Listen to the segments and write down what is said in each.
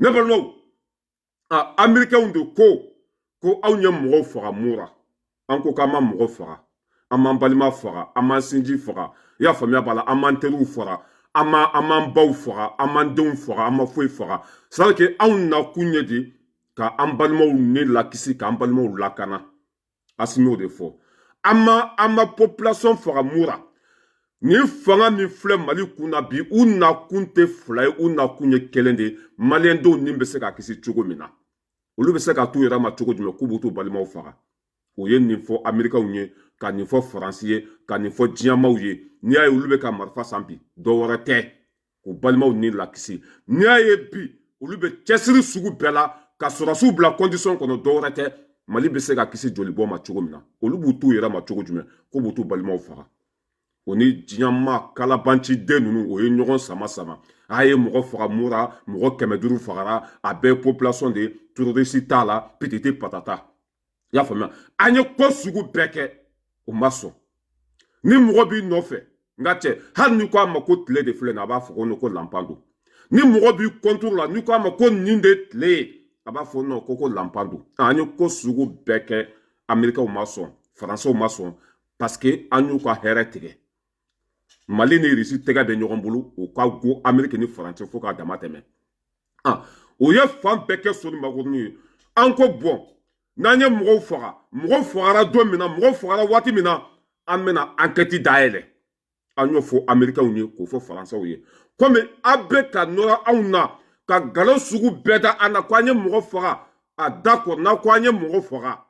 ne balimaw américains de ko aw ɲɛ mɔgɔw faga mura an ko k'an ma mɔgɔ faga an m'an balima faga an m'an sinji faga i y'a faamuya b'a la an m'an teriw faga an m'an baw faga an m'an denw faga an ma foyi faga c'est à dire que anw nakun ye de ka an balimaw ne lakisi k'an balimaw lakana Assimi y'o de fɔ an ma population faga mura nin fanga min filɛ Mali kun na bi u nakun tɛ fila ye u nakun ye kelen de maliyɛn denw ni bɛ se ka kisi cogo min na olu bɛ se ka t'u yɛrɛ ma cogo jumɛn k'u b'u t'u balimaw faga o ye nin fɔ Américains ye ka nin fɔ Faransi ye ka nin fɔ diɲɛmaw ye n'i y'a ye olu bɛ ka marifa san bi dɔwɛrɛ tɛ k'u balimaw ni lakisi n'i y'a ye bi olu bɛ cɛsiri sugu bɛɛ la ka sɔrɔsiw bila condition kɔnɔ dɔwɛrɛ tɛ Mali bɛ se ka kisi jolibɔ ma cogo min na olu b'u t'u yɛrɛ ma cogo jumɛn k'u b'u t'u balimaw faga o ni diɲɛma kalabaciden ninnu o ye ɲɔgɔn sama a ye mɔgɔ faga mura mɔgɔ 500 fagara a bɛɛ population de terroriste t'a la pitete patata i y'a faamuya an ye ko sugu bɛɛ kɛ o ma sɔn ni mɔgɔ b'i nɔfɛ nka cɛ hali ni ko a ma ko tile de filɛ nin a b'a fɔ ko lanpan don ni mɔgɔ b'i contour la ni ko a ma ko nin de tile ye a b'a fɔ non ko lanpan don an ye ko sugu bɛɛ kɛ Américains ma sɔn Faransɛw ma sɔn parce que an y'u ka hɛrɛ tigɛ Mali ni Russie tɛgɛ bɛ ɲɔgɔn bolo u ka go Amérique ni Faransɛ fo k'a dama tɛmɛ o ye fan bɛɛ kɛ soni magonin ye an ko bɔn n'an ye mɔgɔw faga mɔgɔw fagara don min na mɔgɔw fagara waati min na an bɛna enquête dayɛlɛ an y'o fɔ Américains ye k'o fɔ Faransɛw ye komi a bɛ ka nɔrɔ anw na ka nkalon sugu bɛɛ da an na ko an ye mɔgɔ faga d'accord n'a ko an ye mɔgɔ faga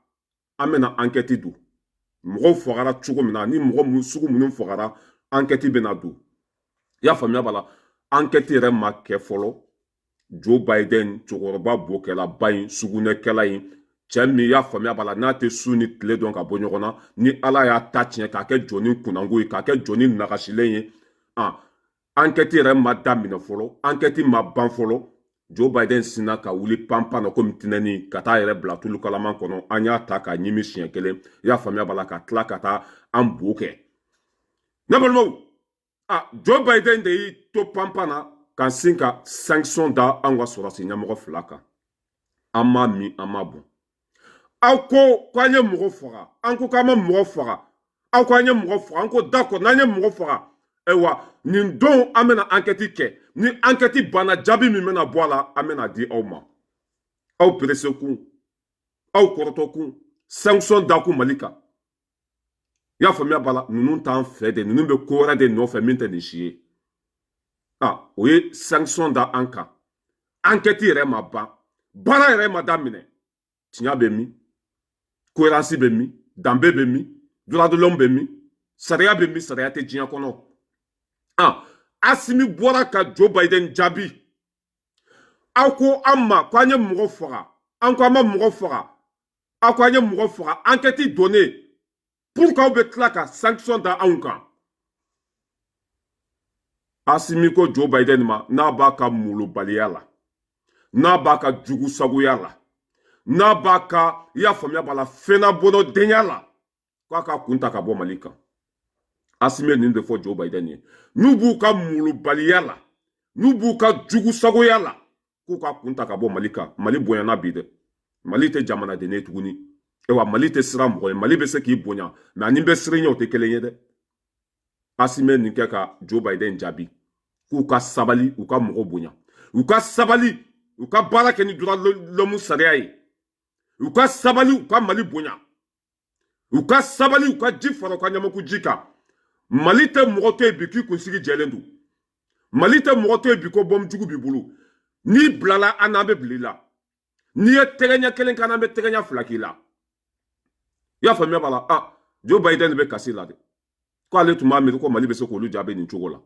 an bɛna enquête don mɔgɔw fagara cogo min na ni mɔgɔ sugu minnu fagara enquête bɛna don i y'a faamuya b'a la enquête yɛrɛ ma kɛ fɔlɔ Joe Biden cɛkɔrɔba bɔkɛla ba in sugunɛkɛla in cɛ min y'a faamuya b'a la n'a tɛ su ni tile dɔn ka bɔ ɲɔgɔn na ni Ala y'a ta tiɲɛ k'a kɛ jɔni kunnango ye k'a kɛ jɔni nagasilen ye enquête yɛrɛ ma daminɛ fɔlɔ enquête ma ban fɔlɔ Joe Biden sina ka wuli panpan na komi tinɛni ka taa yɛrɛ bila tulu kalaman kɔnɔ an y'a ta k'a ɲimi siɲɛ kelen i y'a faamuya b'a la ka tila ka taa an bo kɛ ne balimaw Joe Biden de y'i to panpan na ka sin ka sanction da an ka sɔrɔsi ɲɛmɔgɔ fila kan an m'a min an m'a bɔn aw ko k'an ye mɔgɔ faga an ko k'an ma mɔgɔ faga aw ko an ye mɔgɔ faga an ko d'accord n'an ye mɔgɔ faga ayiwa nin don an bɛna enquête kɛ ni enquête banna jaabi min bɛna bɔ a la an bɛna di aw ma aw pressé kun aw kɔrɔtɔ kun sanction da kun Mali kan i y'a faamuya b'a la ninnu t'an fɛ de ninnu bɛ ko wɛrɛ de nɔfɛ min tɛ nin si ye o ye sanction da an kan enquête yɛrɛ ma ban baara yɛrɛ ma daminɛ tiɲɛ bɛ min cohérence bɛ min danbe bɛ min droit de l'homme bɛ min sariya bɛ min sariya tɛ diɲɛ kɔnɔ Assimi bɔra ka Joe Biden jaabi aw ko an ma ko an ye mɔgɔ faga an ko an ma mɔgɔ faga aw ko an ye mɔgɔ faga enquête donnée pour qu'aw bɛ tila ka sanction da anw kan Assimi ko Joe Biden ma n'a b'a ka molobaliya la n'a b'a ka jugusagoya la n'a b'a ka i y'a faamuya b'a la fɛnnabɔnɔdenya la k'a ka kun ta ka bɔ Mali kan Assimi ye nin de fɔ Joe Biden ye n'u b'u ka molobaliya la n'u b'u ka jugusagoya la k'u ka kun ta ka bɔ Mali kan Mali bonyana bi dɛ Mali tɛ jamanaden ye tuguni ewa Mali tɛ siran mɔgɔ ye Mali bɛ se k'i bonya mais ani bɛ siran ɲɛ o tɛ kelen ye dɛ Assimi ye nin kɛ ka Joe Biden jaabi k'u ka sabali u ka mɔgɔ bonya u ka sabali u ka baara kɛ ni droit de l'homme sariya ye u ka sabali u ka Mali bonya u ka sabali u ka ji fara u ka ɲamaku ji kan Mali tɛ mɔgɔ to yen bi k'i kunsigi jɛlen don Mali tɛ mɔgɔ to yen bi ko bɔmu jugu b'i bolo n'i bilala an n'an bɛ bila i la n'i ye tɛgɛɲɛ kelen kan an bɛ tɛgɛɲɛ fila k'i la i y'a faamuya b'a la Joe Biden bɛ kasi la dɛ ko ale tun b'a miiri ko Mali bɛ se k'olu jaabi nin cogo la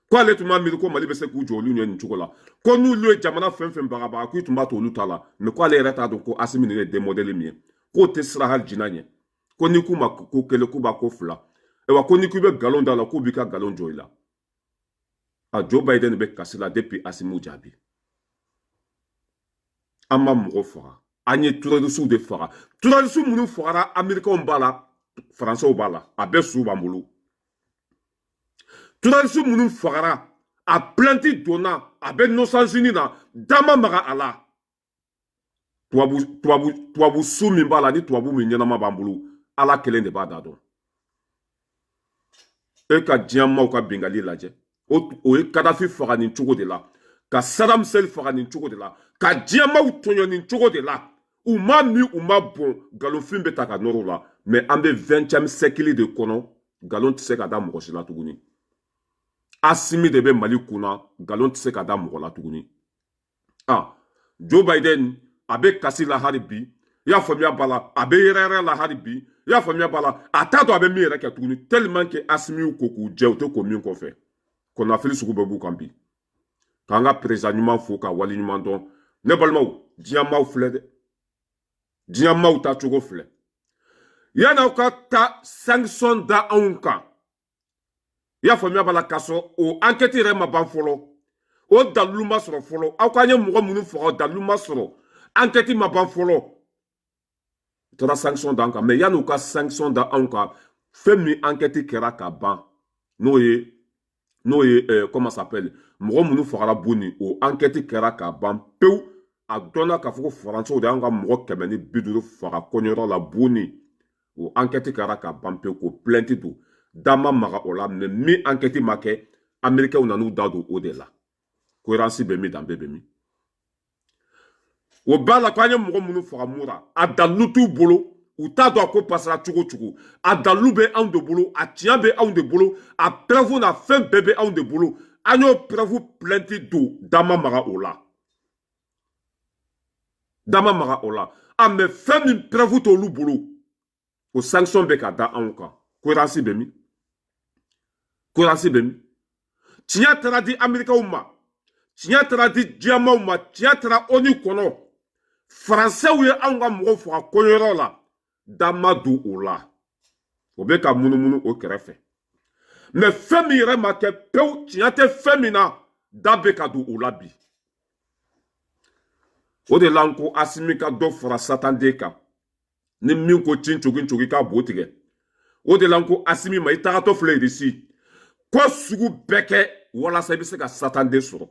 ko ale tun b'a miiri ko Mali bɛ se k'u jɔ olu ɲɛ nin cogo la ko n'olu ye jamana fɛn fɛn bagabaga k'u tun b'a to olu ta la mais ko ale yɛrɛ t'a dɔn ko Assimi nin ye démodèle min ye k'o tɛ siran hali jinɛ ɲɛ ko n'i k'u ma ko kelen k'u b'a ko fila ewa ko n'i k'u bɛ nkalon da la k'u b'i ka nkalon jɔ i la Joe Biden bɛ kasi la depuis Assimi jaabi an ma mɔgɔ faga an ye terroriste de faga terroriste minnu fagara Américains b'a la Faransɛw b'a la a bɛɛ su b'an bolo terroriste minnu fagara a planti donna a bɛ Nations Unies na dama maga a la tubabu su min b'a la ni tubabu min ɲɛnama b'an bolo ala kelen de b'a da dɔn e ka diɲɛ maaw ka bengali lajɛ o ye Kadafi faga nin cogo de la ka Saddam Hussein faga nin cogo de la ka diɲɛ maaw tɔɲɔ nin cogo de la u ma min u ma bɔn nkalonfin bɛ ta ka nɔrɔ la mais an bɛ 20e siècle de kɔnɔ nkalon tɛ se ka da mɔgɔ si la tuguni Assimi de bɛ Mali kunna nkalon tɛ se ka da mɔgɔ la tuguni Joe Biden a bɛ kasi la hali bi i y'a faamuya b'a la a bɛ yɛrɛyɛrɛ la hali bi i y'a faamuya b'a la a t'a dɔn a bɛ min yɛrɛ kɛ tuguni tellement que Assimi ko k'u jɛ u tɛ ko min kɔfɛ kɔnɔnafili sugu bɛɛ b'u kan bi k'an ka président ɲuman fo ka wali ɲuman dɔn ne balimaw diɲɛ maaw filɛ dɛ diɲɛ maaw ta cogo filɛ yan'aw ka taa sanction da anw kan i y'a faamuya b'a la k'a sɔrɔ o enquête yɛrɛ ma ban fɔlɔ o dalilu ma sɔrɔ fɔlɔ aw k'an ye mɔgɔ minnu faga o dalilu ma sɔrɔ enquête ma ban fɔlɔ u taara sanction da an kan mais yan'u ka sanction da anw kan fɛn min enquête kɛra ka ban n'o ye comment ça s'appelle mɔgɔ minnu fagara Boni o enquête kɛra ka ban pewu a dɔnna k'a fɔ ko Faransiw de y'an ka mɔgɔ 150 faga kɔɲɔyɔrɔ la Boni o enquête kɛra ka ban pewu ko plainte don dama maga o la mais min enquête ma kɛ Américains nan'u da don o de la cohérence bɛ min danbe bɛ min o b'a la k'an ye mɔgɔ minnu faga mura a dalilu t'u bolo u t'a dɔn a ko pasera cogo cogo a dalilu bɛ anw de bolo a tiɲɛ bɛ anw de bolo a preuve n'a fɛn bɛɛ bɛ anw de bolo an y'o preuve plainte don dama maga o la dama maga o la mais fɛn min preuve t'olu bolo o sanction bɛ ka da anw kan cohérence bɛ min cohérence bɛ min tiɲɛ taara di Américains ma tiɲɛ taara di diɲɛmaaw ma tiɲɛ taara ONU kɔnɔ Faransɛw ye anw ka mɔgɔw faga kɔɲɔyɔrɔ la dama don o la o bɛ ka munumunu o kɛrɛfɛ mais fɛn min yɛrɛ ma kɛ pewu tiɲɛ tɛ fɛn min na da bɛ ka don o la bi o de la n ko Assimi ka dɔ fara Satanden kan ni min ko tin cogi k'a bo tigɛ o de la n ko Assimi ma i tagatɔ filɛ Russie ko sugu bɛɛ kɛ walasa i bɛ se ka Satanden sɔrɔ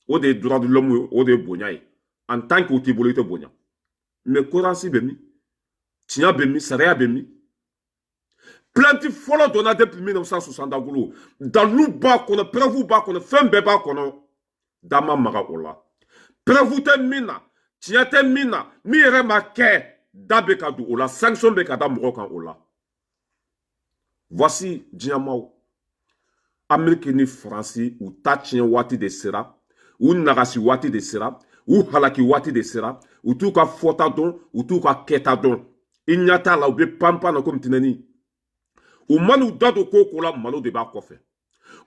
o de ye droit de l'homme ye o de ye bonya ye en tant que o t'i bolo i tɛ bonya mais cohérence bɛ min tiɲɛ bɛ min sariya bɛ min plainte fɔlɔ donna depuis 1960 dalilu b'a kɔnɔ preuve b'a kɔnɔ fɛn bɛɛ b'a kɔnɔ dama maga o la preuve tɛ min na tiɲɛ tɛ min na min yɛrɛ ma kɛ da bɛ ka don o la sanction bɛ ka da mɔgɔ kan o la voici diɲɛmaaw Amérique ni Faransi u ta tiɲɛ waati de sera u nagasi waati de sera u halaki waati de sera u t'u ka fɔta dɔn u t'u ka kɛta dɔn i ɲɛ t'a la u bɛ panpan na komi tinɛni u man'u da don ko ko la malo de b'a kɔfɛ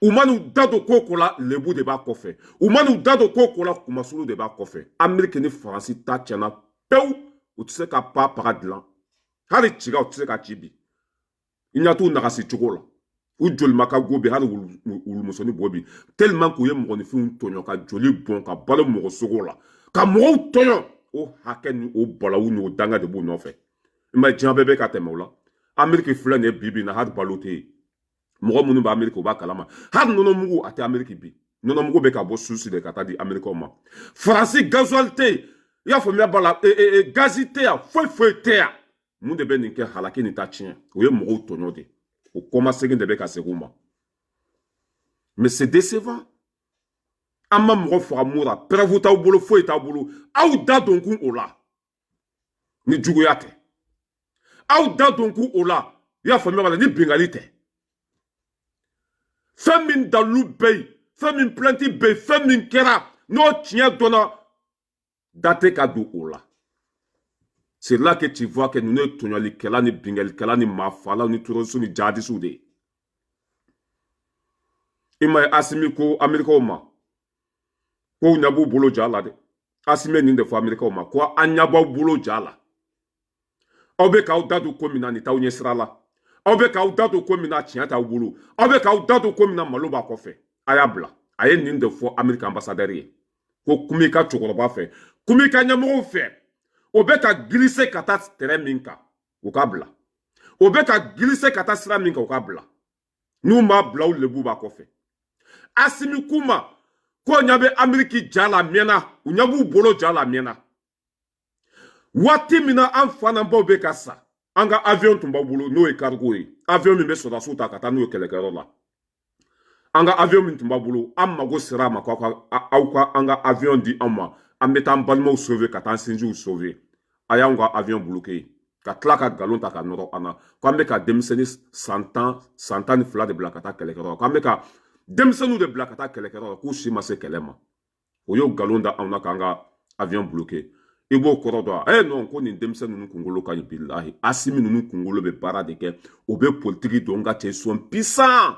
u man'u da don ko ko la lebu de b'a kɔfɛ u man'u da don ko ko la kumasulu de b'a kɔfɛ Amérique ni Faransi ta tiɲɛna pewu u tɛ se ka paga dilan hali ciga u tɛ se ka ci bi i ɲɛ t'u nagasi cogo la u jolimaka go bɛ hali wulumusoni bɔ bi tellement k'u ye mɔgɔninfinw tɔɲɔ ka joli bɔn ka balo mɔgɔ sogo la ka mɔgɔw tɔɲɔ o hakɛ ni o balawu ni o danga de b'u nɔfɛ i ma diɲɛ bɛɛ bɛ ka tɛmɛ o la Amérique filɛ nin ye bi bi na hali balo tɛ yen mɔgɔ minnu bɛ Amérique u b'a kalama hali nɔnɔmugu a tɛ Amérique bi nɔnɔmugu bɛ ka bɔ Suisse de ka taa di Américains ma Faransi gasoil tɛ yen i y'a faamuya b'a la gazi tɛ yan foyi foyi tɛ yan mun de bɛ nin kɛ halaki nin ta tiɲɛ o ye mɔgɔw tɔɲɔ de o kɔma segin de bɛ ka segin u ma mais c'est décevant an ma mɔgɔ faga mura preuve t'aw bolo foyi t'aw bolo aw da don kun o la ni juguya tɛ aw da don kun o la i y'a faamuya b'a la ni bengali tɛ fɛn min dalilu bɛ yen fɛn min plainte bɛ yen fɛn min kɛra n'o tiɲɛ dɔnna da tɛ ka don o la c'est là que tu vois que ninnu ye tɔɲɔlikɛla ni bingalikɛla ni maafalaw ni terroristes ni jihadistes de ye i ma ye Assimi ko Américains ma ko u ɲɛ b'u bolo ja la dɛ Assimi ye nin de fɔ Américains ma ko an ɲɛ b'aw bolo ja la aw bɛ k'aw da don ko min na nin t'aw ɲɛ sira la aw bɛ k'aw da don ko min na tiɲɛ t'aw bolo aw bɛ k'aw da don ko min na malo b'a kɔfɛ a y'a bila a ye nin de fɔ Amérique ambassadeur ye ko kumi ka cɛkɔrɔba fɛ kumi ka ɲɛmɔgɔw fɛ o bɛ ka glisser ka taa terrain min kan o k'a bila o bɛ ka glisser ka taa sira min kan o k'a bila n'u m'a bila u lebu b'a kɔfɛ Assimi Kuma ko nyabe Ameriki jala miena u nyabu bolo jala miena wati mina an fana baw be ka sa an ka avion tun b'a bolo n'o ye cargo ye avion min bɛ sɔrɔdasiw ta ka taa n'o ye kɛlɛkɛyɔrɔ la an ka avion min tun b'a bolo an mago sera a ma k'aw ka an ka avion di an ma an bɛ taa an balimaw sauver ka taa an sinjiw sauver a y'anw ka avion bloqué ka tila ka galon ta ka nɔrɔ an na k'an bɛ ka denmisɛnnin san tan ni fila de bila ka taa kɛlɛkɛyɔrɔ la k'an bɛ ka denmisɛnninw de bila ka taa kɛlɛkɛyɔrɔ la k'u si ma se kɛlɛ ma o y'o galon da anw na k'an ka avion bloqué i b'o kɔrɔ dɔn non ko nin denmisɛnnin ninnu kunkolo ka ɲi bilahi Asimi ninnu kunkolo bɛ baara de kɛ o bɛ politiki dɔn nka cɛ sont puissants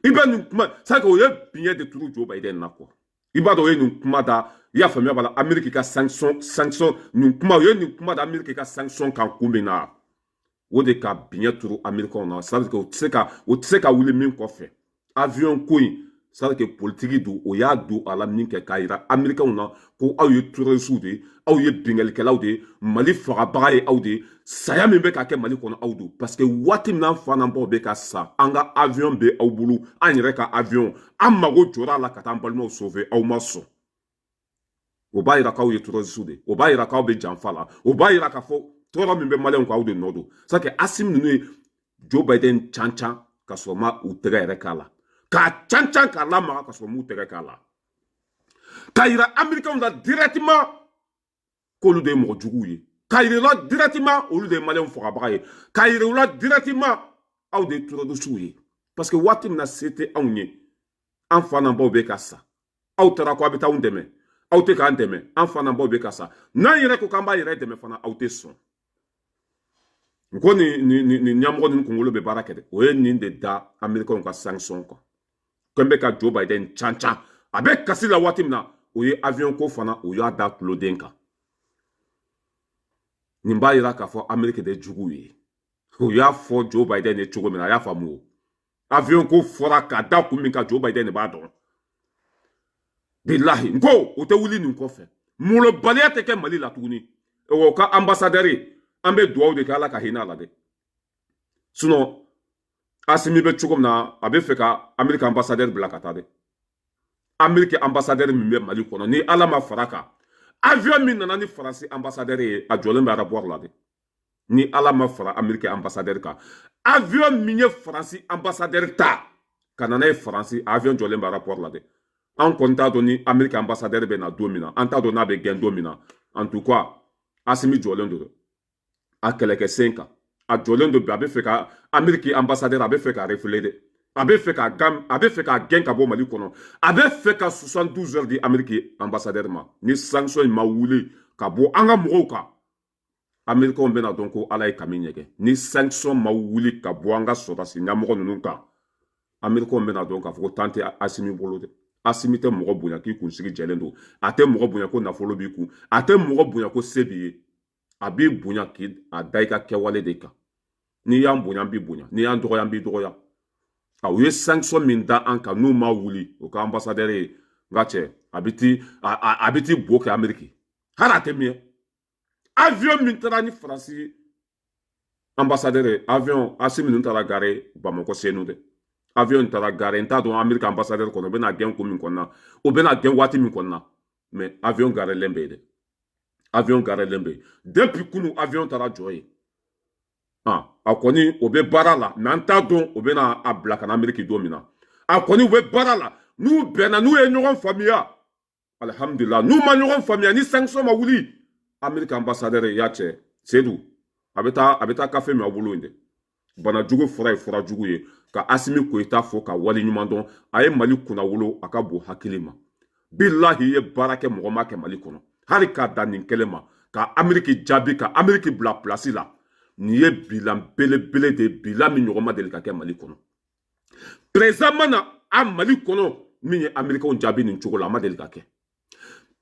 i bɛ nin kuma c'est que o ye biɲɛ de turu Joe Biden na quoi i b'a dɔn o ye nin kuma da i y'a faamuya b'a la Amérique ka sanction nin kuma o ye nin kuma da Amérique ka sanction kan kun min na o de ka biɲɛ turu Américains na c'est à dire que o tɛ se ka wuli min kɔfɛ avion ko in c'est à dire que politiki don o y'a don a la min kɛ k'a yira Américains na ko aw ye terroristes de ye aw ye bingalikɛlaw de ye Mali fagabaga ye aw de ye saya min bɛ ka kɛ Mali kɔnɔ aw don parce que waati min an fa n'an baw bɛ ka sa an ka avion bɛ aw bolo an yɛrɛ ka avion an mago jɔra a la ka taa an balimaw sauver aw ma sɔn o b'a yira k'aw ye terroristes de ye o b'a yira k'aw bɛ janfa la o b'a yira k'a fɔ tɔɔrɔ min bɛ maliyɛnw kan aw de nɔ don c'est à dire que Asimi ninnu ye Joe Biden cancan ka sɔrɔ ma u tɛgɛ yɛrɛ k'a la k'a cancan k'a lamaga ka sɔrɔ m'u tɛgɛ k'a la k'a yira Américains la directement k'olu de ye mɔgɔ juguw ye k'a yira la directement olu de ye maliyɛnw fagabaga ye k'a yira u la directement aw de ye terroristes ye parce que waati min na se tɛ anw ye an fa n'an baw bɛ ka sa aw taara ko a bɛ taa anw dɛmɛ aw tɛ k'an dɛmɛ an fa n'an baw bɛ ka sa n'an yɛrɛ ko k'an b'a yɛrɛ dɛmɛ fana aw tɛ sɔn n ko nin ɲɛmɔgɔ ninnu kunkolo bɛ baara kɛ dɛ o ye nin de da Américains ka sanction kan ko n bɛ ka Joe Biden cancan a bɛ kasi la waati min na o ye avion ko fana o y'a da tuloden kan nin b'a yira k'a fɔ Amérique de juguw ye o y'a fɔ Joe Biden ye cogo min na a y'a faamu o avion ko fɔra k'a da kun min kan Joe Biden de b'a dɔn bilahi n ko o tɛ wuli nin kɔfɛ molobaliya tɛ kɛ Mali la tuguni o ka ambassadeur an bɛ dugawu de kɛ Ala ka hinɛ a la dɛ sinon Asimi bɛ cogo min na a bɛ fɛ ka Amérique ambassadeur bila ka taa dɛ Amérique ambassadeur min bɛ Mali kɔnɔ ni Ala ma fara kan avion min nana ni Faransi ambassadeur ye a jɔlen bɛ aéroport la dɛ ni Ala ma fara Amérique ambassadeur kan avion min ye Faransi ambassadeur ta ka na n'a ye Faransi avion jɔlen bɛ aéroport la dɛ an kɔni t'a dɔn ni Amérique ambassadeur bɛ na don min na an t'a dɔn n'a bɛ gɛn don min na en tout cas Asimi jɔlen don a kɛlɛkɛsen kan a jɔlen don bi a bɛ fɛ ka Amérique ambassadeur a bɛ fɛ ka refléter dɛ a bɛ fɛ ka gɛn ka bɔ Mali kɔnɔ a bɛ fɛ ka 72 heures di Amérique ambassadeur ma ni sanction in ma wuli ka bɔ an ka mɔgɔw kan Américains bɛna dɔn ko Ala ye kami ɲɛgɛn ni sanction ma wuli ka bɔ an ka sɔrɔdasi ɲɛmɔgɔ ninnu kan Américains bɛna dɔn k'a fɔ ko temps tɛ Asimi bolo dɛ Asimi tɛ mɔgɔ bonya k'i kunsigi jɛlen don a tɛ mɔgɔ bonya ko nafolo b'i kun a tɛ mɔgɔ bonya ko se b'i ye a b'i bonya k'i a da i ka kɛwale de kan n'i y'an bonya an b'i bonya n'i y'an dɔgɔya an b'i dɔgɔya u ye sanction min da an kan n'u ma wuli o ka ambassadeur ye n ka cɛ a bɛ t'i bo kɛ Amérique hali a tɛ mɛn avion min taara ni Faransi ambassadeur ye avion Asimi ninnu taara gare Bamakɔ senu dɛ avion in taara gare n t'a dɔn Amérique ambassadeur kɔnɔ o bɛna gɛn ko min kɔnɔna o bɛna gɛn waati min kɔnɔna mais avion garelen bɛ yen dɛ avion garelen bɛ yen depuis kunu avion taara jɔ yen a kɔni o bɛ baara la mais an t'a dɔn o bɛna a bila ka na Amérique don min na a kɔni u bɛ baara la n'u bɛnna n'u ye ɲɔgɔn faamuya alhamdulillah n'u ma ɲɔgɔn faamuya ni sanction ma wuli Amérique ambassadeur y'a cɛ Seydou a bɛ taa café min aw bolo yen dɛ banajugu fura ye fura jugu ye ka Asimi Koyita fɔ ka wali ɲuman dɔn a ye Mali kunnawolo a ka bon hakili ma bilahi i ye baara kɛ mɔgɔ ma kɛ Mali kɔnɔ hali k'a dan nin kɛlɛ ma ka Amérique jaabi ka Amérique bila place la nin ye bilan belebele de bilan min ɲɔgɔn ma deli ka kɛ Mali kɔnɔ président mana a Mali kɔnɔ min ye Américains jaabi nin cogo la a ma deli ka kɛ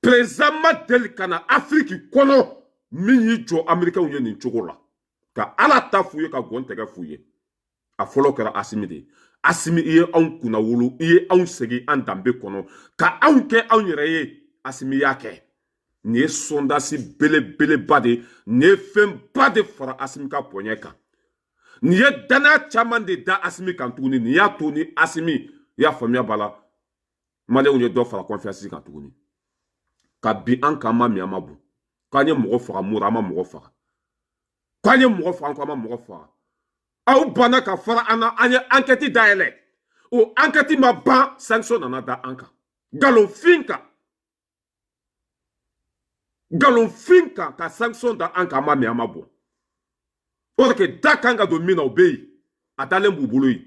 président ma deli ka na Afrique kɔnɔ min y'i jɔ Américains ye nin cogo la ka Ala ta f'u ye ka gɔn tɛgɛ f'u ye a fɔlɔ kɛra Asimi de ye Asimi i ye anw kunnawolo i ye anw segin an danbe kɔnɔ ka anw kɛ anw yɛrɛ ye Asimi y'a kɛ nin ye sondasi belebeleba de nin ye fɛnba de fara Asimi ka poɲɛ kan nin ye danaya caman de da Asimi kan tuguni nin y'a to ni Asimi i y'a faamuya b'a la Malien ye dɔ fara confiance kan tuguni ka bi an kan ma mi an ma bon k'an ye mɔgɔ faga mura an ma mɔgɔ faga k'an ye mɔgɔ faga an ma mɔgɔ faga aw banna ka fara an na an ye enquête dayɛlɛ o enquête ma ban sanction nana da an kan galonfin kan ka sanction da an kan ma mi an ma bon o de ke da kan ka don min na o bɛ yen a dalen b'u bolo yen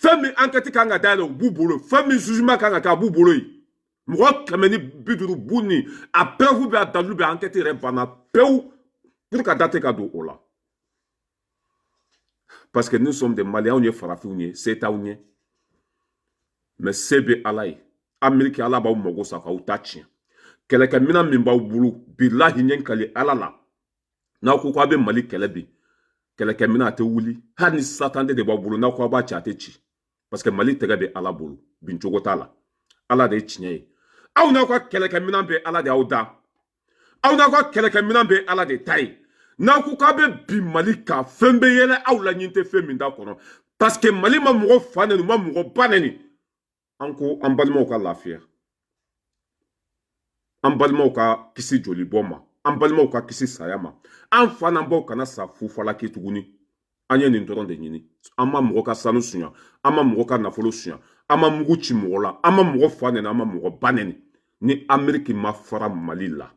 fɛn min enquête kan ka dayɛlɛ o b'u bolo fɛn min jugement kan ka kɛ a b'u bolo yen mɔgɔ 150 b'u ni a preuve bɛ a dalu bɛ enquête yɛrɛ banna pewu pour ka date ka don o la parce que nous sommes des Maliens anw ye farafinw ye se t'anw ye mais se bɛ ala ye Amérique ala b'aw mago sa k'aw ta tiɲɛ kɛlɛkɛminɛn min b'aw bolo bilahi ɲɛ kali ala la n'aw ko k'aw bɛ Mali kɛlɛ bi kɛlɛkɛminɛn a tɛ wuli hali ni satande de b'aw bolo n'aw ko aw b'a ci a tɛ ci parce que Mali tɛgɛ bɛ ala bolo bin cogo t'a la ala de ye tiɲɛ ye aw n'aw ka kɛlɛkɛminɛn bɛ ala de y'aw da aw n'aw ka kɛlɛkɛminɛn bɛ ala de ta ye n'aw ko k'aw bɛ bi Mali kan fɛn bɛ yɛlɛ aw la ɲin tɛ fɛn min da kɔnɔ parce que Mali ma mɔgɔ fa nɛni ma mɔgɔ ba nɛni an ko an balimaw ka lafiya an balimaw ka kisi joli bɔ ma an balimaw ka kisi saya ma an fa n'an baw kana sa fufalaki tuguni an ye nin dɔrɔn de ɲini an ma mɔgɔ ka sanu suɲa an ma mɔgɔ ka nafolo suɲa an ma mugu ci mɔgɔ la an ma mɔgɔ fa nɛni an ma mɔgɔ ba nɛni ni Amérique ma fara Mali la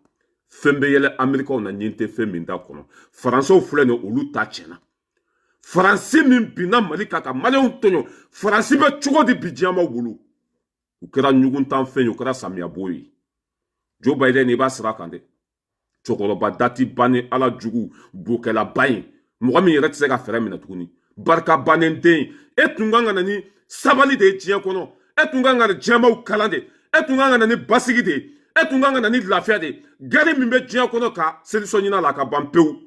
fɛn bɛ yɛlɛ Américains na ɲin tɛ fɛn min da kɔnɔ Faransɛw filɛ nin olu ta tiɲɛna Faransi min binna Mali kan ka Maliens tɔɲɔ Faransi bɛ cogo di bi diɲɛ b'aw bolo u kɛra ɲuguntan fɛn ye u kɛra samiyɛbo ye Joe Biden i b'a sira kan dɛ cɛkɔrɔba dati bannen ala jugu bokɛlaba in mɔgɔ min yɛrɛ tɛ se ka fɛɛrɛ minɛ tuguni barika bannen den e tun kan ka na ni sabali de ye diɲɛ kɔnɔ e tun kan ka na diɲɛmaw kalan de e tun kan ka na ni basigi de ye e tun kan ka na ni lafiya de gɛri min bɛ diɲɛ kɔnɔ ka solution ɲini a la ka ban pewu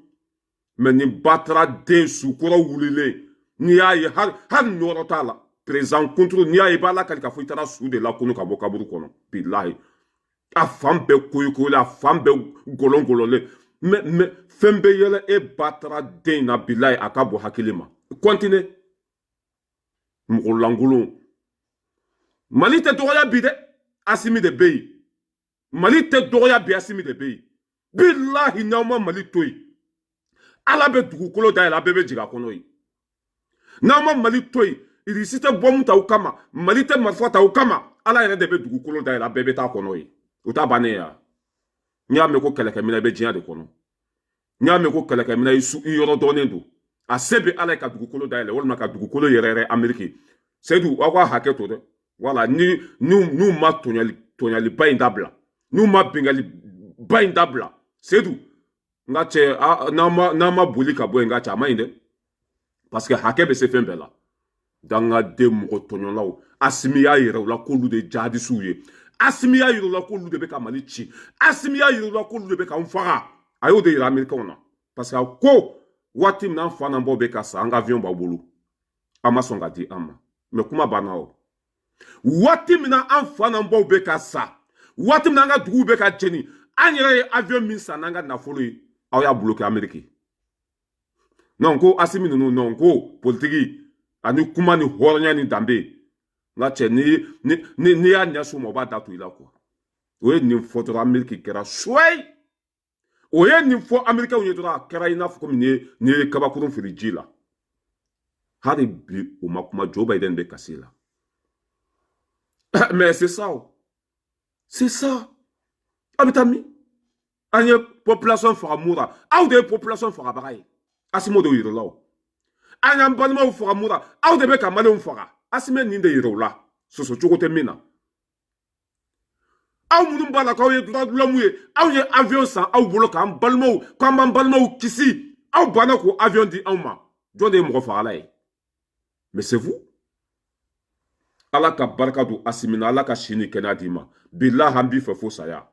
mais nin batara den sukɔrɔ wulilen n'i y'a ye hali ɲɔgɔn t'a la président contre n'i y'a ye i b'a lakali k'a fɔ i taara su de lakunu ka bɔ kaburu kɔnɔ bilahi a fan bɛɛ koyikoylen a fan bɛɛ gɔlɔngɔlɔlen mais fɛn bɛ yɛlɛ e batara den na bilahi a ka bɔ hakili ma continue mɔgɔ lankolon Mali tɛ dɔgɔya bi dɛ Asimi de bɛ yen Mali tɛ dɔgɔya bi Asimi de bɛ yen bilahi n'aw ma Mali to yen ala bɛ dugukolo dayɛlɛ a bɛɛ bɛ jigin a kɔnɔ yen n'aw ma Mali to yen irisi tɛ bɔmu ta u kama Mali tɛ marifa ta u kama ala yɛrɛ de bɛ dugukolo dayɛlɛ a bɛɛ bɛ taa kɔnɔ yen o t'a bannen ya n y'a mɛn ko kɛlɛkɛminɛ bɛ diɲɛ de kɔnɔ n y'a mɛn ko kɛlɛkɛminɛ i yɔrɔ dɔnnen don a se bɛ ala ye ka dugukolo dayɛlɛ walima ka dugukolo yɛrɛ yɛrɛ Amérique Seydou aw ka hakɛ to dɛ wala n'u ma tɔɲaliba in dabila n'u ma bɛnkaliba in dabila Seydou n ka cɛ n'an ma boli ka bɔ yen n ka cɛ a ma ɲi dɛ parce que hakɛ bɛ se fɛn bɛɛ la dangaden mɔgɔ tɔɲɔlaw Asimi y'a yɛrɛ u la k'olu de jihadisiw ye Asimi y'a yira u la k'olu de bɛ ka Mali ci Asimi y'a yira u la k'olu de bɛ k'an faga a y'o de yira Américains na parce que a ko waati min an fa n'an baw bɛ ka sa an ka avion b'aw bolo an ma sɔn ka di an ma mais kuma banna o waati min an fa n'an baw bɛ ka sa waati min an ka duguw bɛ ka jeni an yɛrɛ ye avion min san n'an ka nafolo ye aw y'a bloqué Amérique non ko Asimi ninnu non ko politiki ani kuma ni hɔrɔnya ni danbe n ka cɛ n'i y'a ɲɛsin ma o b'a da to i la quoi o ye nin fɔ dɔrɔn Amérique kɛra suwayi o ye nin fɔ Américains ye dɔrɔn a kɛra i n'a fɔ komi nin ye kabakurun fili ji la hali bi o ma kuma Joe Biden bɛ kasi la mais c'est ça c'est ça a bɛ taa min an ye population faga mura aw de ye population fagabaga ye Asimi de yir'u la o an y'an balimaw faga mura aw de bɛ ka Maliens faga Asimi nin de yir'u la soso cogo tɛ min na aw minnu b'a la k'aw ye droit de l'homme ye aw ye avion san aw bolo k'an b'an balimaw kisi aw banna k'o avion di anw ma jɔn de ye mɔgɔ fagala ye mais c'est vous ala ka barika don Asimi na ala ka si ni kɛnɛya d'i ma bilahi an b'i fɛ fo saya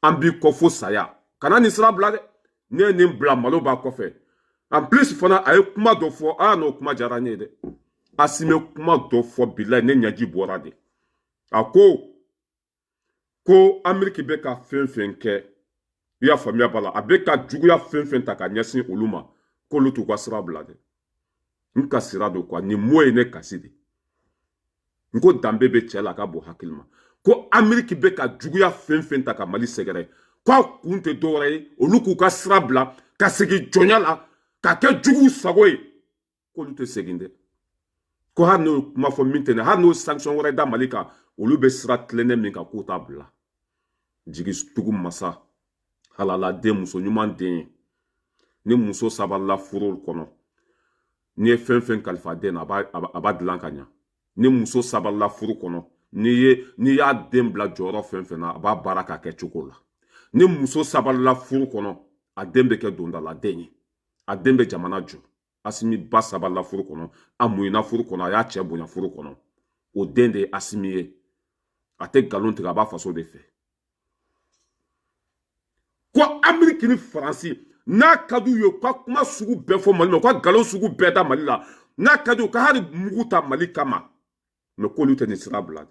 an b'i kɔ fo saya kana nin sira bila dɛ ne ye nin bila malo b'a kɔfɛ en plus fana a ye kuma dɔ fɔ n'o kuma diyara n ye dɛ Asimi ye kuma dɔ fɔ bilahi ne ɲɛji bɔra de a ko Amérique bɛ ka fɛn fɛn kɛ i y'a faamuya b'a la a bɛ ka juguya fɛn fɛn ta ka ɲɛsin olu ma k'olu t'u ka sira bila dɛ n ka sira don quoi nin mot ye ne kasi de Nko dambe be cɛ la ka bon hakili ma ko Amérique be ka juguya fɛn ta ka Mali sɛgɛrɛ ko kun tɛ dɔwɛrɛ ye olu k'u ka sira bila ka segin jɔnya la ka kɛ jugu sago ye k'olu tɛ segin dɛ ko hali n'o kuma fɔ min tɛ ne hali n'o sanction wɛrɛ da Mali kan olu bɛ sira tilennen min kan k'o t'a bila jigitugu masa halala den muso ɲuman den ye ni muso sabalila furu kɔnɔ n'i ye fɛn kalifa den na a b'a dilan ka ɲa ni muso sabalila furu kɔnɔ n'i y'a den bila jɔyɔrɔ fɛn na a b'a baara k'a kɛ cogo la ni muso sabalila furu kɔnɔ a den bɛ kɛ dondaladen ye a den bɛ jamana jɔ Asimi ba sabalila furu kɔnɔ a muyina furu kɔnɔ a y'a cɛ bonya furu kɔnɔ o den de ye Asimi ye a tɛ nkalon tigɛ a b'a faso de fɛ ko Amérique ni Faransi n'a ka d'u ye ka kuma sugu bɛɛ fɔ Mali ma ka nkalon sugu bɛɛ da Mali la n'a ka d'u ka hali mugu ta Mali kama mais k'olu tɛ nin sira bila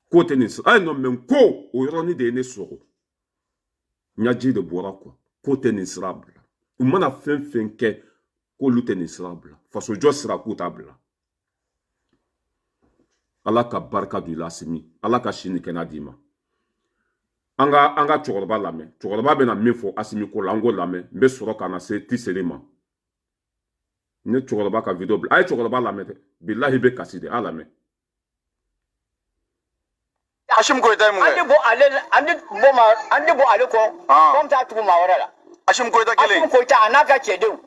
k'o tɛ nin sira non mais ko o yɔrɔnin de ye ne sɔgɔ ɲaji de bɔra quoi k'o tɛ nin sira bila u mana fɛn kɛ k'olu tɛ nin sira bila fasojɔ sira k'u t'a bila Ala ka barika don i la Asimi Ala ka si ni kɛnɛya d'i ma an ka cɛkɔrɔba lamɛn cɛkɔrɔba bɛna min fɔ Asimi ko la an k'o lamɛn n bɛ sɔrɔ ka na se Tisere ma ne cɛkɔrɔba ka video bila a ye cɛkɔrɔba lamɛn dɛ bilahi bɛ kasi de a lamɛn Hashim Koita mun ande bo ale ko kom ta tugu ma wara la Hashim Koita kelen Hashim Koita anaka chedew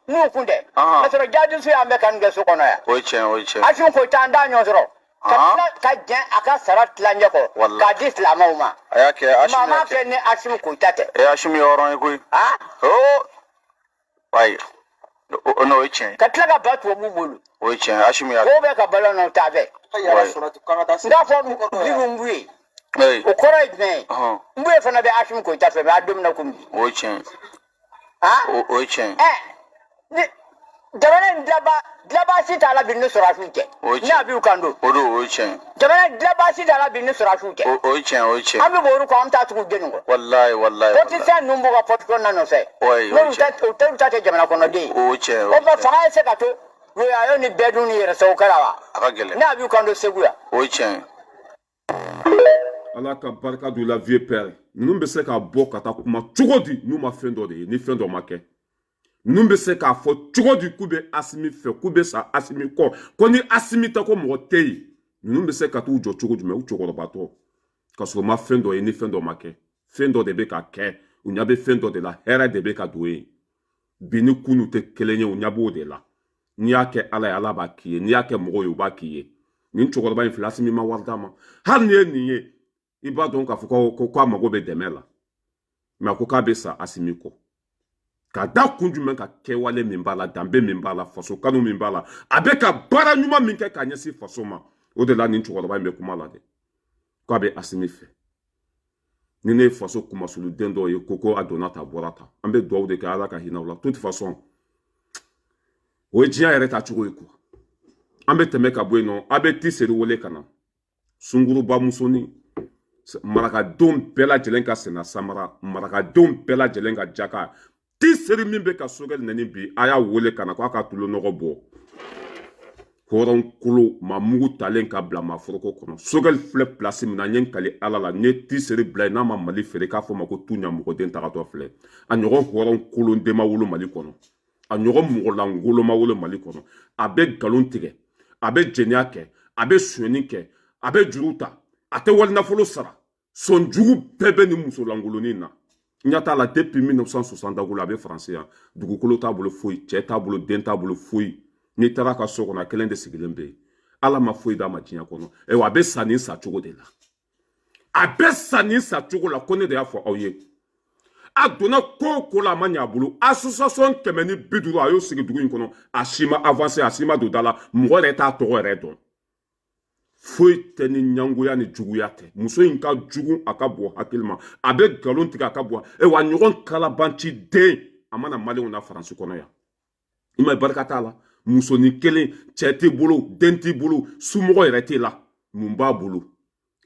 nu kunde na soro jadi su ya me kan ga so kono ya o che Hashim Koita anda nyo soro ka jen aka sarat lanje ko ka dis la ma aya ke Hashim mama ke ne Hashim Koita te e Hashim yoron ko o wai no o che ka tlaga bat wo bulu o che Hashim ya ko be ka balo no ta be nda fɔ bibu mbui o kɔrɔ ye jumɛn ye mbui fana bɛ Hashim Koita fɛ a don na kun bi o ye tiɲɛ o ye tiɲɛ jamana in dilaba si t'a la bi ni sɔrɔsiw cɛ n'a b'u kan don o don o ye tiɲɛ jamana dilaba si t'a la bi ni sɔrɔsiw cɛ o ye tiɲɛ an bɛ bɔ olu kɔ an bɛ taa tugu den kɔ walayi politicien ninnu b'u ka porte-clés na nɔfɛ n'olu ta tɛ jamana kɔnɔden ye o ye tiɲɛ o fɔ fanga ye se ka to Royaume ni bɛɛ dun ni yɛrɛ sago kɛra wa a ka gɛlɛn n'a b'u kan don Segu ya o ye tiɲɛ Ala ka barika don i la vieux père ninnu bɛ se k'a bɔ ka taa kuma cogo di n'u ma fɛn dɔ de ye ni fɛn dɔ ma kɛ ninnu bɛ se k'a fɔ cogo di k'u bɛ Asimi fɛ k'u bɛ sa Asimi kɔ ko ni Asimi tɛ ko mɔgɔ tɛ yen ninnu bɛ se ka t'u jɔ cogo jumɛn u cɛkɔrɔbatɔ ka sɔrɔ u ma fɛn dɔ ye ni fɛn dɔ ma kɛ fɛn dɔ de bɛ ka kɛ u ɲɛ bɛ fɛn dɔ de la hɛrɛ de bɛ ka don yen bi ni kunu tɛ kelen ye u ɲɛ b'o de la n'i y'a kɛ Ala ye Ala b'a k'i ye n'i y'a kɛ mɔgɔw ye u b'a k'i ye nin cɛkɔrɔba in filɛ Asimi ma wari d'a ma hali ni ye nin ye i b'a dɔn k'a fɔ ko k'a mago bɛ dɛmɛ la mais a ko k'a bɛ sa Asimi kɔ k'a da kun jumɛn ka kɛwale min b'a la danbe min b'a la faso kanu min b'a la a bɛ ka baara ɲuman min kɛ k'a ɲɛsin faso ma o de la nin cɛkɔrɔba in bɛ kuma la dɛ k'a bɛ Asimi fɛ ni ne ye faso kumasuluden dɔw ye ko a donna ta bɔra ta an bɛ dugawu de kɛ Ala ka hinɛ o la toute façon o ye diɲɛ yɛrɛ ta cogo ye quoi an bɛ tɛmɛ ka bɔ yen nɔ a bɛ Tiseri wele ka na sunguruba musonin marakadenw bɛɛ lajɛlen ka sɛnɛ samara marakadenw bɛɛ lajɛlen ka jaka Tiseri min bɛ ka Sogɛli nɛni bi a y'a wele ka na k'a ka tulo nɔgɔ bɔ hɔrɔnkolo maa mugu talen ka bila maa foroko kɔnɔ Sogɛli filɛ place min na n ye n kali Ala la n ye Tiseri bila yen n'a ma Mali feere k'a fɔ ma ko tu ɲamɔgɔden tagatɔ filɛ a ɲɔgɔn hɔrɔnkolo den ma wolo Mali kɔnɔ a ɲɔgɔn mɔgɔlangolo ma wolo Mali kɔnɔ a bɛ nkalon tigɛ a bɛ jɛnɛya kɛ a bɛ sonyɛni kɛ a bɛ juru ta a tɛ wali nafolo sara sɔnjugu bɛɛ bɛ nin musolangolonin na n ɲɛ t'a la depuis 1960 a bɛ Faransi yan dugukolo t'a bolo foyi cɛ t'a bolo den t'a bolo foyi n'i taara a ka so kɔnɔ a kelen de sigilen bɛ yen Ala ma foyi d'a ma diɲɛ kɔnɔ a bɛ sa nin sa cogo de la a bɛ sa nin sa cogo la ko ne de y'a fɔ aw ye a donna ko o ko la a ma ɲɛ a bolo association 150 a y'o sigi dugu in kɔnɔ a si ma avancé a si ma don da la mɔgɔ yɛrɛ t'a tɔgɔ yɛrɛ dɔn foyi tɛ ni ɲangoya ni juguya tɛ muso in ka jugu a ka bɔ hakili ma a bɛ nkalon tigɛ a ka bɔ wa ɲɔgɔn kalabanci den a mana Maliɲɛnw na Faransi kɔnɔ yan i ma barika t'a la musonin kelen cɛ t'i bolo den t'i bolo sumɔgɔ yɛrɛ t'e la mun b'a bolo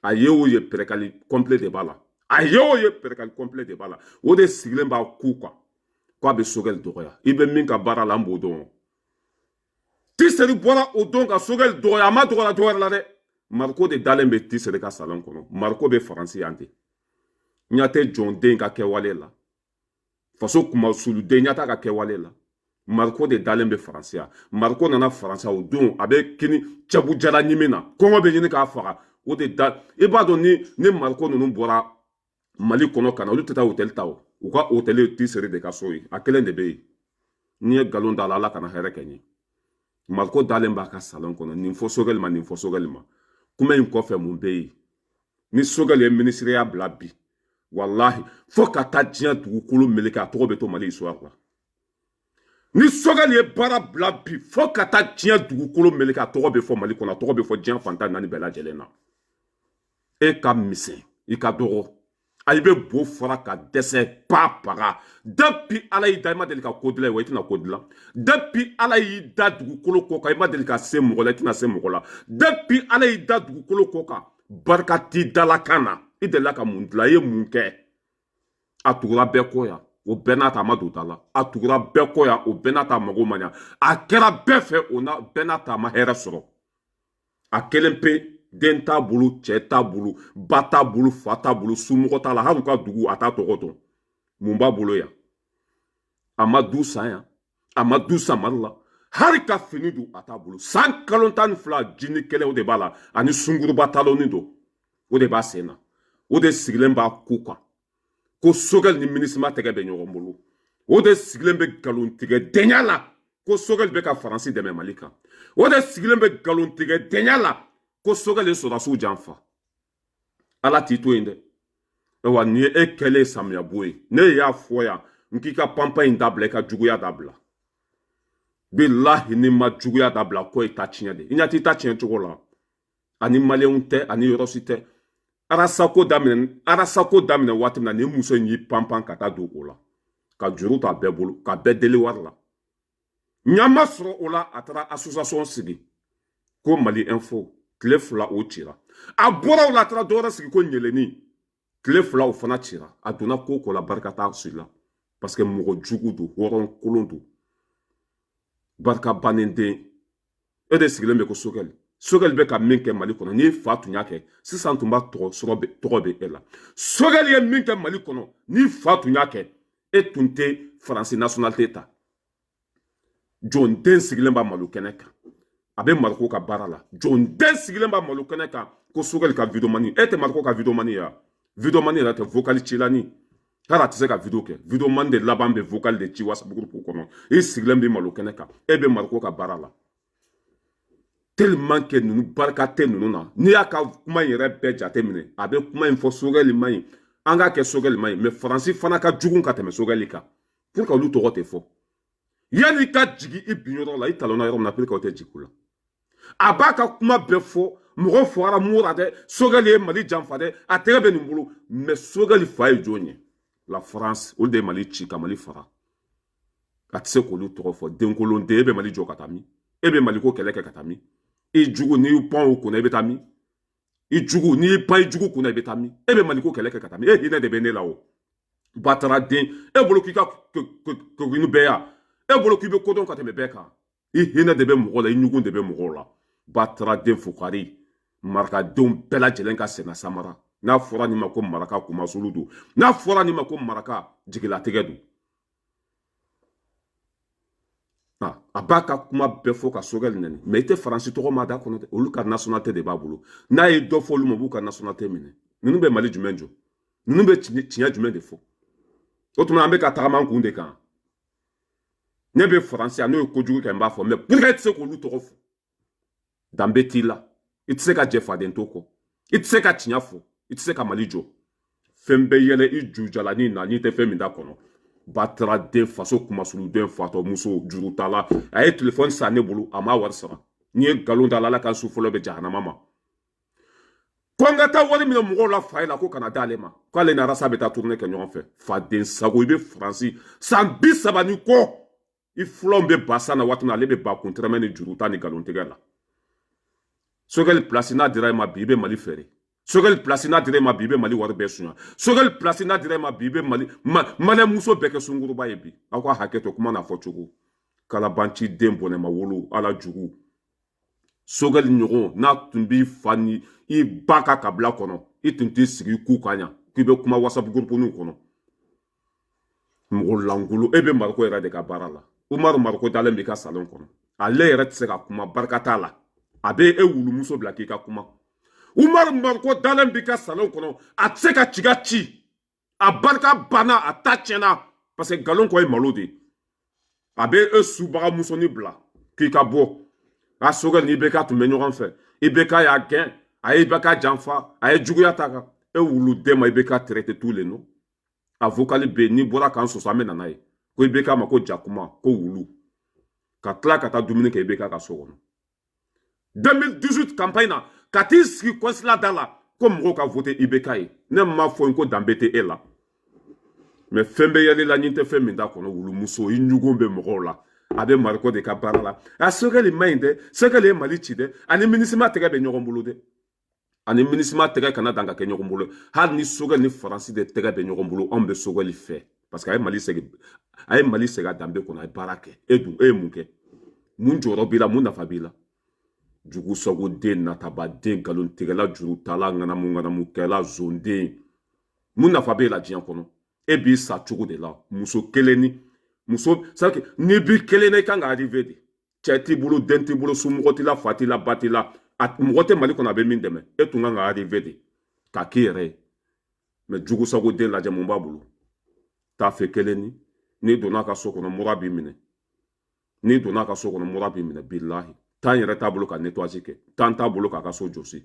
a ye o ye pɛrɛkali complet de b'a la a ye o ye pɛrɛkali complet de b'a la o de sigilen b'a ku kan k'a bɛ Sogɛli dɔgɔya i bɛ min ka baara la an b'o dɔn Tiseri bora o don ka Sogel doya ma doya la de. Marco de dalen be tiseri ka salon kono. Marco be Faransi yante. Nyate John Den ka kewale la. Faso kuma sulu de nyata ka kewale la. Marco de dalen be Faransi ya. Marco nana Faransi o don abe kini chabu jala nyimena. Kongo be nyini ka faga. O de dal. E ba don ni Marco nunu bora Mali kono kana. Olu teta hotel tao. Ou ka hotel tiseri de ka soyi. A kelen de be. Nye galon dala la kana here kenyi. Marco dalen ba ka salon kono. Ninfo Sogel ma. Kuma in kofe mun be yi. Ni Sogel ye ministre ya blabi. Wallahi, faut ka ta diɲɛ dugukolo meleke a tɔgɔ bɛ to Mali histoire la. Ni Sogel ye baara bila bi, faut ka ta diɲɛ dugukolo meleke a tɔgɔ bɛ fɔ Mali kɔnɔ, a tɔgɔ bɛ fɔ diɲɛ fantan naani bɛɛ lajɛlen na. E ka misɛn, i ka dɔgɔ. A i bɛ bo fara ka dɛsɛ pa paga. Depuis Ala y'i da, i ma deli ka ko dilan wa i tɛna ko dilan. Depuis Ala y'i da dugukolo kɔ kan, i ma deli ka se mɔgɔ la, i tɛna se mɔgɔ la. Depuis Ala y'i da dugukolo kɔ kan, barika t'i dalakan na. I delila ka mun dilan, i ye mun kɛ. A tugura bɛɛ kɔ yan, o bɛɛ n'a ta ma don ta la. A tugura bɛɛ kɔ yan, o bɛɛ n'a ta mago ma ɲa. A kɛra bɛɛ fɛ, o na bɛɛ n'a ta ma hɛrɛ sɔrɔ. A kelen pe den t'a bolo, cɛ t'a bolo, ba t'a bolo, fa t'a bolo, somɔgɔ t'a la, hali u ka dugu a t'a tɔgɔ dɔn. Mun b'a bolo yan? A ma du san yan, a ma du san Mali la. Hali ka fini don a t'a bolo. San kalo 12 jini kɛlɛ o de b'a la, ani sunguruba talonni don. O de b'a sen na. O de sigilen b'a ko kan. Ko Sogel ni minisma tɛgɛ bɛ ɲɔgɔn bolo. O de sigilen bɛ galon tigɛ dɛɲa la. Ko Sogel bɛ ka Faransi dɛmɛ Mali kan. O de sigilen bɛ galon tigɛ dɛɲa la. Ko Sogel ye sɔrɔdasiw janfa. Ala t'i to yen dɛ. Wa ni ye e kɛlen samiyɛbo ye. Ne y'a fɔ yan. N k'i ka panpan in dabila, i ka juguya dabila. Bilahi ni ma juguya dabila ko i ta tiɲɛ de. I ɲa t'i ta tiɲɛ cogo la. Ani maliyɛnw tɛ, ani yɔrɔ si tɛ. Arasako daminɛ waati min na ni muso in y'i panpan ka taa don o la. Ka juru ta bɛɛ bolo, ka bɛɛ deli wari la. Ɲama sɔrɔ o la, a taara association sigi. Ko Mali Info. Tile 2 o cira. A bɔra o la, a taara dɔwɛrɛ sigi ko Ɲeleni. Tile 2 o fana cira. A donna ko la barika t'a si la. Parce que mɔgɔ jugu don, hɔrɔn kolon don. Barika bannen den. E de sigilen bɛ ko Sogel. Sogel bɛ ka min kɛ Mali kɔnɔ, n'i fa tun y'a kɛ, sisan tun b'a tɔgɔ bɛ e la. Sogel ye min kɛ Mali kɔnɔ, n'i fa tun y'a kɛ, e tun tɛ Faransi nationalité ta. John Den sigilen b'a malo kɛnɛ kan. A bɛ Mariko ka baara la. John Den sigilen b'a malo kɛnɛ kan ko Sogel ka vidéomani. E tɛ Mariko ka vidéomani ya. Vidéomani yɛrɛ tɛ vocal cilani. Hali a tɛ se ka vidéo kɛ. Vidéomani de laban bɛ vocal de ci WhatsApp groupe kɔnɔ. E sigilen bɛ malo kɛnɛ kan. E bɛ Mariko ka baara la. Tellement que nous barika tɛ ninnu na. N'i y'a ka kuma in yɛrɛ bɛɛ jate minɛ, a bɛ kuma in fɔ Sogel ma ɲi. An k'a kɛ Sogel ma ɲi. Mais Faransi fana ka jugu ka tɛmɛ Sogel kan. Pour que olu tɔgɔ tɛ fɔ. Yani ka jigi i bin yɔrɔ la, i talonna yɔrɔ min na, pour que o tɛ jigi o la. A b'a ka kuma bɛɛ fɔ, mɔgɔ fɔra Mura dɛ, Sogel ye Mali janfa dɛ, a tɛgɛ bɛ nin bolo. Mais Sogel fa ye jɔn ye? La France, olu de ye Mali ci ka Mali fara. A tɛ se k'olu tɔgɔ fɔ. Denkolon den, e bɛ Mali jɔ ka taa min? E bɛ Mali ko kɛlɛ kɛ ka taa min? I jugu n'i pan o kunna i bɛ taa min? I jugu n'i pan i jugu kunna i bɛ taa min? E bɛ Mali ko kɛlɛ kɛ ka taa min? E hinɛ de bɛ ne la o. Batara den, e bolo k'i ka kogini bɛɛ ya. E bolo k'i bɛ kodɔn ka tɛmɛ bɛɛ kan. I hinɛ de bɛ mɔgɔ la, i ɲugun de bɛ mɔgɔw la. Batara den fukari, marakadenw bɛɛ lajɛlen ka senna samara. N'a fɔra nin ma ko maraka kumasulu don. N'a fɔra nin ma ko maraka jigilatigɛ don. A b'a ka kuma bɛɛ fɔ ka Sogel nɛni. Mais i tɛ Faransi tɔgɔ ma d'a kɔnɔ dɛ. Olu ka nationalité de b'a bolo. N'a ye dɔ fɔ olu ma, u b'u ka nationalité minɛ. Ninnu bɛ Mali jumɛn jɔ? Ninnu bɛ tiɲɛ jumɛn de fɔ? O tuma an bɛ ka tagama an kun de kan. Ne bɛ Faransi yan, n'o ye kojugu kɛ n b'a fɔ. Mais pourquoi i tɛ se k'olu tɔgɔ fɔ? Danbe t'i la. I tɛ se ka jɛ faden to kɔ. I tɛ se ka tiɲɛ fɔ. I tɛ se ka Mali jɔ. Fɛn bɛɛ yɛlɛ i jujalanin na, n'i tɛ fɛn min d'a kɔnɔ. Batara den faso kumasulu den fatɔ muso juru t'a la. A ye téléphone san ne bolo, a m'a wari sara. N'i ye galon da la, Ala ka su fɔlɔ bɛ jahanama ma. Ko n ka taa wari minɛ mɔgɔw la fa ye la ko kana d'ale ma. K'ale ni Arasa bɛ taa tournée kɛ ɲɔgɔn fɛ. Faden sago i bɛ Faransi san 30 ni kɔ. I fulaw bɛ ba san na waati min ale bɛ ba kuntɛrɛmɛ ni juru ta ni galon tigɛ la. Sogel place n'a dira i ma bi i bɛ Mali fɛrɛ. Sogel place n'a dira i ma bi i bɛ Mali wari bɛɛ suɲa. Sogel place n'a dira i ma bi i bɛ Mali muso bɛɛ kɛ sunguruba ye bi. Aw ka hakɛ to kuma n'a fɔ cogo. kalabanci den bɔnɛ ma wolo ala jugu sogɛli ɲɔgɔn n'a tun b'i fa ni i ba ka kabila kɔnɔ i tun t'i sigi ku ka ɲa k'i bɛ kuma whatsapp groupe kɔnɔ mɔgɔ langolo e bɛ mariko yɛrɛ de ka baara la umaru mariko dalen b'i ka salon kɔnɔ ale yɛrɛ tɛ se ka kuma barika t'a la a bɛ e wulumuso bila k'i ka kuma umaru mariko dalen b'i ka salon kɔnɔ a tɛ se ka ciga ci a barika banna a ta tiɲɛna parce que nkalon kɔ ye malo de ye a bɛ e subaga musoni bila k'i ka bɔ a sogɛli ni IBK tun bɛ ɲɔgɔn fɛ IBK y'a gɛn a ye IBK janfa a ye juguya ta kan e wuluden ma IBK traité tous les noms avocali bɛ n'i bɔra k'an sɔsɔ an bɛ nana ye ko IBK ma ko jakuma ko wulu ka tila ka taa dumuni kɛ IBK ka so kɔnɔ 2018 campagne na ka t'i sigi consulat da la ko mɔgɔw ka voté IBK ye ne m'a fɔ ko danbe tɛ e la mais fɛn bɛ yɛlɛ la ɲin tɛ fɛn min da kɔnɔ wulumuso i ɲugun bɛ mɔgɔw la a bɛ mariko de ka baara la a sogɛli ma ɲi dɛ sogɛli ye mali ci dɛ ani minisima tɛgɛ bɛ ɲɔgɔn bolo dɛ ani minisima tɛgɛ kana dan ka kɛ ɲɔgɔn bolo hali ni sogɛli ni faransi de tɛgɛ bɛ ɲɔgɔn bolo anw bɛ sogɛli fɛ parce que a ye mali segin a danbe kɔnɔ a ye baara kɛ e dun e ye mun kɛ mun jɔyɔrɔ b'i la mun nafa b'i la jugu sago den nataba den nkalon tigɛla juru tala ŋanamu kɛla zonden mun nafa b'e la diɲɛ kɔnɔ e b'i sa cogo de la muso kelen ni muso c'est ni bi kelen na i kan ka arrivé de cɛ t'i bolo den t'i bolo somɔgɔ t'i la fa t'i la ba t'i la mɔgɔ tɛ mali kɔnɔ a bɛ min dɛmɛ e tun kan ka arrivé de k'a k'i yɛrɛ ye mais jugu sago den lajɛ mun b'a bolo t'a fɛ kelen ni n'i donna a ka so kɔnɔ mura b'i minɛ n'i donna a ka so kɔnɔ mura b'i minɛ bilahi temps yɛrɛ t'a bolo ka nettoyage kɛ temps t'a bolo k'a ka so jɔsi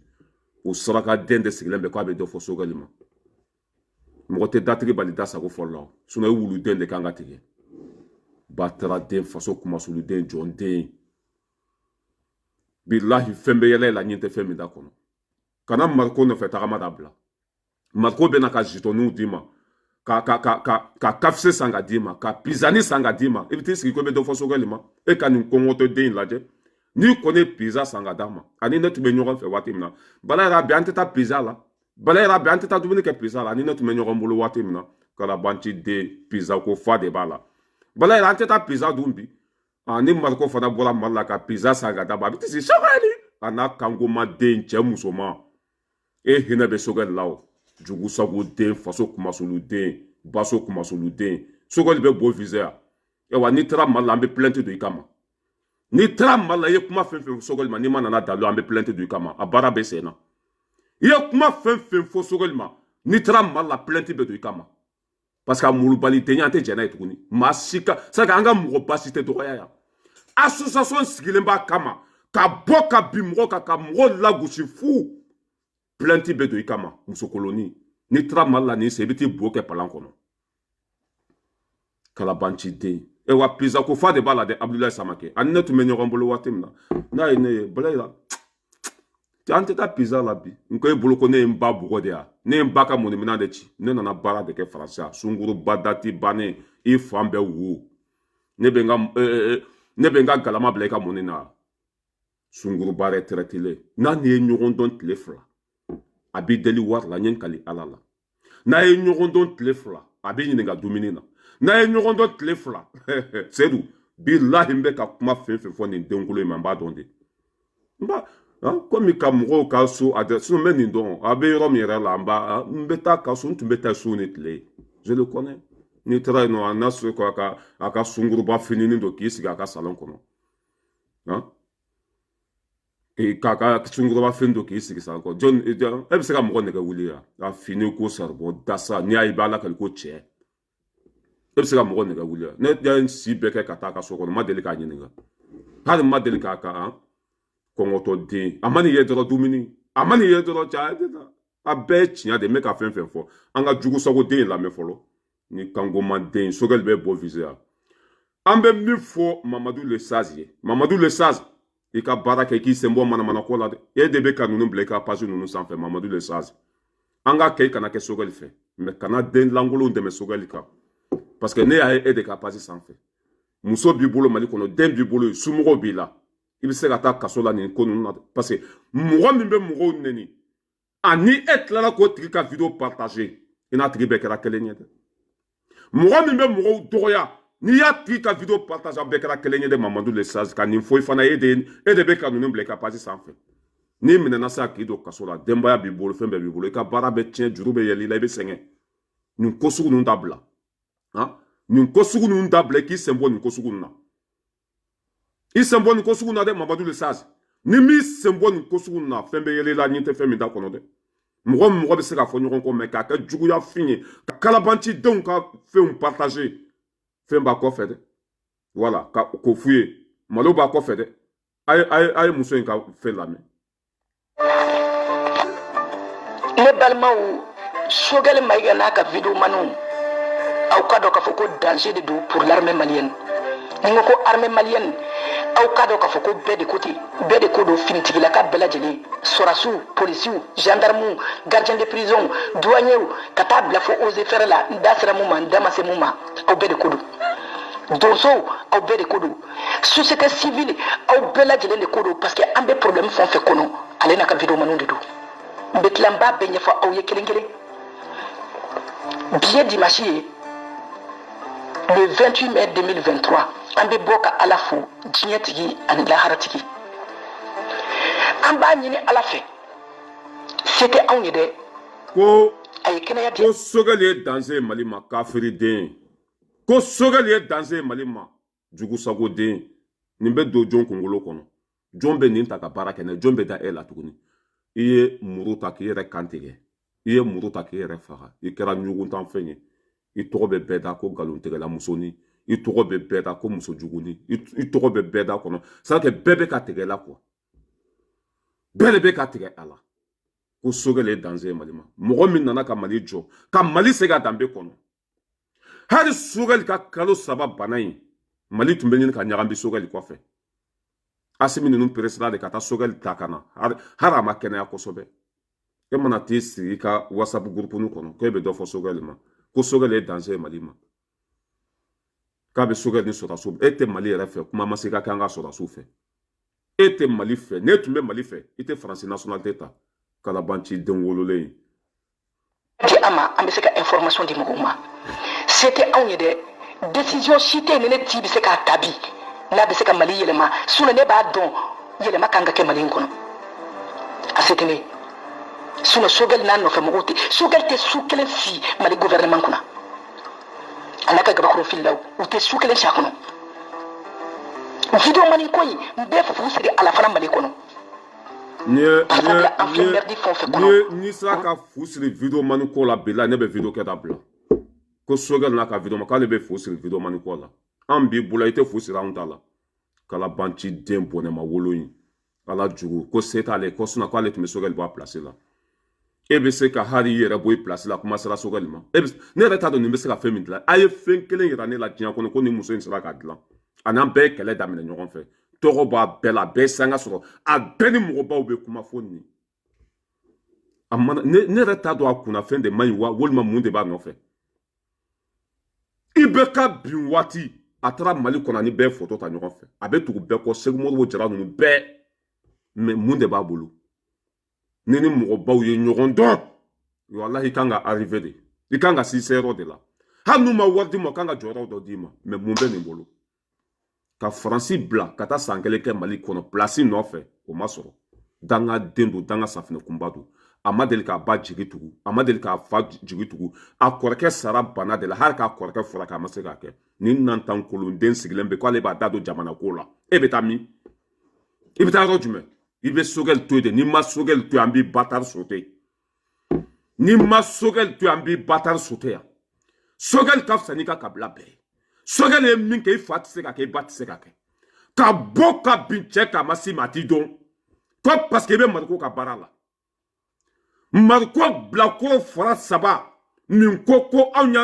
o saraka den de sigilen bɛ k'a bɛ dɔ fɔ sogɛli ma mɔgɔ tɛ datigi bali da sago fɔlɔ la sinon e wuluden de kan ka tigɛ batara den faso kumasuluden jɔn den bilahi fɛn bɛ yɛlɛ la ɲin tɛ fɛn min da kɔnɔ kana mariko nɔfɛ tagama dabila mariko bɛna ka jitɔniw d'i ma ka kafise san ka d'i ma ka pisani san ka d'i ma i bɛ t'i sigi ko i bɛ dɔ fɔ sogɛli ma e ka nin kɔngɔtɔ den in lajɛ n'i kɔni pizza san ka d'a ma ani ne tun bɛ ɲɔgɔn fɛ waati min na bala yɛrɛ bi an tɛ taa pizza la bala yɛrɛ bi an tɛ taa dumuni kɛ pizza la ani ne tun bɛ ɲɔgɔn bolo waati min na kalabanci den pizza ko fa de b'a la bala yɛrɛ an tɛ taa pizza dun bi ni mariko fana bɔra mali la ka pizza san ka d'a ma a bɛ tɛ se sogɛli a n'a kankoma den cɛ musoman e hinɛ bɛ sogɛli la o jugu sago den faso kumasoluden baso kumasoluden sogɛli bɛ bɔ visé ya wa n'i taara mali la an bɛ plainte don i kama n'i taara mali la i ye kuma fɛn fɛn fɔ sogɛli ma n'i ma nana dalu an bɛ plainte don i kama a baara bɛ sen na i ye kuma fɛn fɛn fɔ sogɛli ma n'i taara mali la plainte bɛ don i kama parce que a mulubalidenya an tɛ jɛn n'a ye tuguni maa si ka c'est que an ka mɔgɔ basi tɛ dɔgɔya yan association sigilen b'a kama ka bɔ ka bin mɔgɔ kan ka mɔgɔ lagosi fu plainte bɛ don i kama musokoloni n'i taara mali la nin sen i bɛ t'i bo kɛ palan kɔnɔ kalabanci den e wa pizza ko fa de b'a la dɛ Abdoulaye Samake ani ne tun bɛ ɲɔgɔn bolo waati min na n'a ye ne ye bala la an tɛ taa pizza la bi n ko e bolo ko ne ye n ba bugɔ de ya ne ye n ba ka mɔnimina de ci ne nana baara de kɛ faransiya sunkuru badati bannen i fan bɛɛ wo ne bɛ n ka galama bila i ka mɔni na sunkuru baara retraitele n'a ni ye ɲɔgɔn dɔn tile fila a b'i deli wari la n ye n kali ala la n'a ye ɲɔgɔn dɔn tile fila a b'i ɲininka dumuni na n'a ye ɲɔgɔn dɔn tile fila sedu bilahi n bɛ ka kuma fɛn fɛn fɔ nin denkolo in ma n b'a dɔn de n b'a komi ka mɔgɔw ka so a tɛ n bɛ nin dɔn a bɛ yɔrɔ min yɛrɛ la n bɛ taa ka so n tun bɛ taa so ni tile je le connais n'i taara yen nɔ a n'a so ko a ka sunguruba fininin dɔ k'i sigi a ka salon kɔnɔ k'a ka sunguruba fini dɔ k'i sigi salon kɔnɔ e bɛ se ka mɔgɔ nɛgɛ wuli yan a fini ko saribɔn dasa n'i y'a ye i b'a la kali ko cɛ e bɛ se ka mɔgɔ nɛgɛ wuli yan ne ye n si bɛɛ kɛ ka taa a ka so kɔnɔ n ma deli k'a ɲininka hali n ma deli k'a kan kɔngɔtɔ den a ma nin ye dɔrɔn dumuni a ma nin ye dɔrɔn cɛ a bɛɛ ye tiɲɛ de n bɛ ka fɛn fɛn fɔ an ka jugu sago den lamɛn fɔlɔ ni kangoma den sogɛli bɛ bɔ visé ya an bɛ min fɔ Mamadu le Sage ye Mamadu le Sage i ka baara kɛ i k'i sen bɔ manamana ko la dɛ e de bɛ ka ninnu bila i ka page ninnu sanfɛ Mamadu le Sage an ka kɛ i kana kɛ sogɛli fɛ mais kana den lankolonw dɛmɛ sogɛli kan parce que ne y'a ye e de ka page sanfɛ muso b'i bolo Mali kɔnɔ den b'i bolo somɔgɔw b'i la i bɛ se ka taa kaso la nin ko ninnu na parce que mɔgɔ min bɛ mɔgɔw nɛni ani e tilala k'o tigi ka vidéo partager i n'a tigi bɛɛ kɛra kelen ye dɛ mɔgɔ min bɛ mɔgɔw dɔgɔya Ni y'a tigi ka vidéo partage a bɛɛ kɛra kelen ye de Mamadou le Sage ka nin fɔ i fana e de bɛ ka ninnu bila i ka page sanfɛ. N'i minɛna sa k'i don kaso la denbaya b'i bolo fɛn bɛɛ b'i bolo i ka baara bɛ tiɲɛ juru bɛ yɛlɛ i la i bɛ sɛgɛn. Nin ko sugu ninnu dabila. Nin ko sugu ninnu dabila k'i sen bɔ nin ko sugu ninnu na. I sen bɔ nin ko sugu na dɛ Mamadou le Sage. Ni m'i sen bɔ nin ko sugu ninnu na fɛn bɛ yɛlɛ i la ɲin tɛ fɛn min da kɔnɔ dɛ. Mɔgɔ bɛ se ka fɔ ɲɔgɔn kɔ mɛ k'a kɛ juguya fin ye ka kalabanci denw ka fɛnw partager. Fɛn b'a kɔfɛ dɛ voilà ko f'u ye malo b'a kɔfɛ dɛ a ye muso in ka fɛn lamɛn. Ne balimaw Sogɛli Mayiga n'a ka vidéo maniw aw ka dɔn k'a fɔ ko danger de don pour l'armée malienne ni ko armée malienne aw ka dɔn k'a fɔ ko bɛɛ de ko ten bɛɛ de ko don finitigilaka bɛɛ lajɛlen sɔrasiw polisiw gendarmew gardien de prison douaniers ka taa bila fo eaux et forêts la n da sera mun ma n da ma se mun ma aw bɛɛ de ko don donsow aw bɛɛ de ko don société civile aw bɛɛ lajɛlen de ko don parce que an bɛ problème fɛn o fɛn kɔnɔ ale n'a ka vidéo maniw de don n bɛ tila n b'a bɛɛ ɲɛfɔ aw ye kelen kelen bi ye dimanche ye le 28 mai 2023 an bɛ bɔ ka ala fo diɲɛ tigi ani lahara tigi an b'a ɲini ala fɛ se tɛ anw ye dɛ ko a ye kɛnɛya di ko Sogɛli ye danger Mali ma kafiri den ko Sogɛli ye danger Mali ma jugusago den nin bɛ don jɔn kunkolo kɔnɔ jɔn bɛ nin ta ka baara kɛ jɔn bɛ da e la tuguni i ye muru ta k'i yɛrɛ kan tigɛ i ye muru ta k'i yɛrɛ faga i kɛra ɲuguntan fɛn ye i tɔgɔ bɛ bɛɛ da ko nkalontigɛla musoni i tɔgɔ bɛ bɛɛ da ko muso juguni i tɔgɔ bɛ bɛɛ da kɔnɔ c'est à dire bɛɛ bɛ ka tigɛ la quoi bɛɛ de bɛ ka tigɛ a la ko Sogɛli ye danger Mali ma mɔgɔ min nana ka Mali jɔ ka Mali segin a danbe kɔnɔ hali Sogɛli ka kalo 3 bana in Mali tun bɛ ɲini ka ɲagami Sogɛli kɔfɛ Asimi ninnu peresira de ka taa Sogɛli ta ka na hali a ma kɛnɛya kosɛbɛ e mana t'i sigi i ka WhatsApp groupe kɔnɔ ko e bɛ dɔ fɔ Sogɛli ma ko Sogɛli ye danger Mali ma k'a bɛ Sogɛli ni sɔrɔdasiw e tɛ Mali yɛrɛ fɛ kuma ma se ka kɛ an ka sɔrɔdasiw fɛ e tɛ Mali fɛ n'e tun bɛ Mali fɛ i tɛ Faransi nationalité ta kalabanci den wololen di an ma an bɛ se ka information di mɔgɔw ma se tɛ anw ye dɛ décision si tɛ yen ni ne ti bɛ se k'a ta bi n'a bɛ se ka Mali yɛlɛma sinon ne b'a dɔn yɛlɛma kan ka kɛ Mali in kɔnɔ a se tɛ ne ye sinon Sogɛli n'a nɔfɛ mɔgɔw tɛ Sogɛli tɛ su kelen si Mali gouvernement kunna a n'a ka gabakuru fililaw u tɛ su kelen si a kɔnɔ vidéo mani ko in n bɛ fu siri a la fana Mali kɔnɔ ni sera ka fu siri vidéo mani ko la bi la ne bɛ vidéo kɛ dabila ko Sogɛli n'a ka vidéo ma k'ale bɛ fu siri vidéo mani ko la an b'i bolo i tɛ fu siri anw ta la kalabanci den bɔnɛma wolo in ala jugu ko se t'ale ko sinon k'ale tun bɛ Sogɛli bɔ a place la e bɛ se ka hali i yɛrɛ bɔ i place la kuma sera Sogɛli ma ne yɛrɛ t'a dɔn nin bɛ se ka fɛn min dilan a ye fɛn kelen yira ne la diɲɛ kɔnɔ ko nin muso in sera ka dilan a n'an bɛɛ ye kɛlɛ daminɛ ɲɔgɔn fɛ tɔgɔ b'a bɛɛ la a bɛɛ sanga sɔrɔ a bɛɛ ni mɔgɔbaw bɛ kuma fo nin ne yɛrɛ t'a dɔn a kunna fɛn de man ɲi wa walima mun de b'a nɔfɛ i bɛ ka bin waati a taara Mali kɔnɔ ani bɛɛ photo ta ɲɔgɔn fɛ a bɛ tugu bɛɛ kɔ Segu Modibo Jara ninnu bɛɛ mais mun de b'a bolo ni mɔgɔbaw ye ɲɔgɔn dɔn walahi i kan ka arrivé de i kan ka s'i se yɔrɔ de la hali n'u ma wari d'i ma kan ka jɔyɔrɔ dɔ d'i ma mais mun bɛ nin bolo ka Faransi bila ka taa san kelen kɛ Mali kɔnɔ place nɔfɛ o ma sɔrɔ danga den don danga safinɛ kunba don a ma deli k'a ba jigi tugu a ma deli k'a fa jigi tugu a kɔrɔkɛ sara bana de la hali k'a kɔrɔkɛ fɔra k'a ma se k'a kɛ ni nantan kolonden sigilen bɛ k'ale b'a da don jamana ko la e bɛ taa min i bɛ taa yɔrɔ jumɛn i bɛ Sogɛli to yen de n'i ma Sogɛli to yen an b'i Batari sauter n'i ma Sogɛli to yen an b'i Batari sauter yan Sogɛli ka fisa n'i ka kabila bɛɛ ye Sogɛli ye min kɛ i fa tɛ se ka kɛ i ba tɛ se ka kɛ ka bɔ ka bin cɛ k'a ma s'i ma a t'i dɔn ko parce que i bɛ Mariko ka baara la Mariko bilakoro fara 3 nin ko anw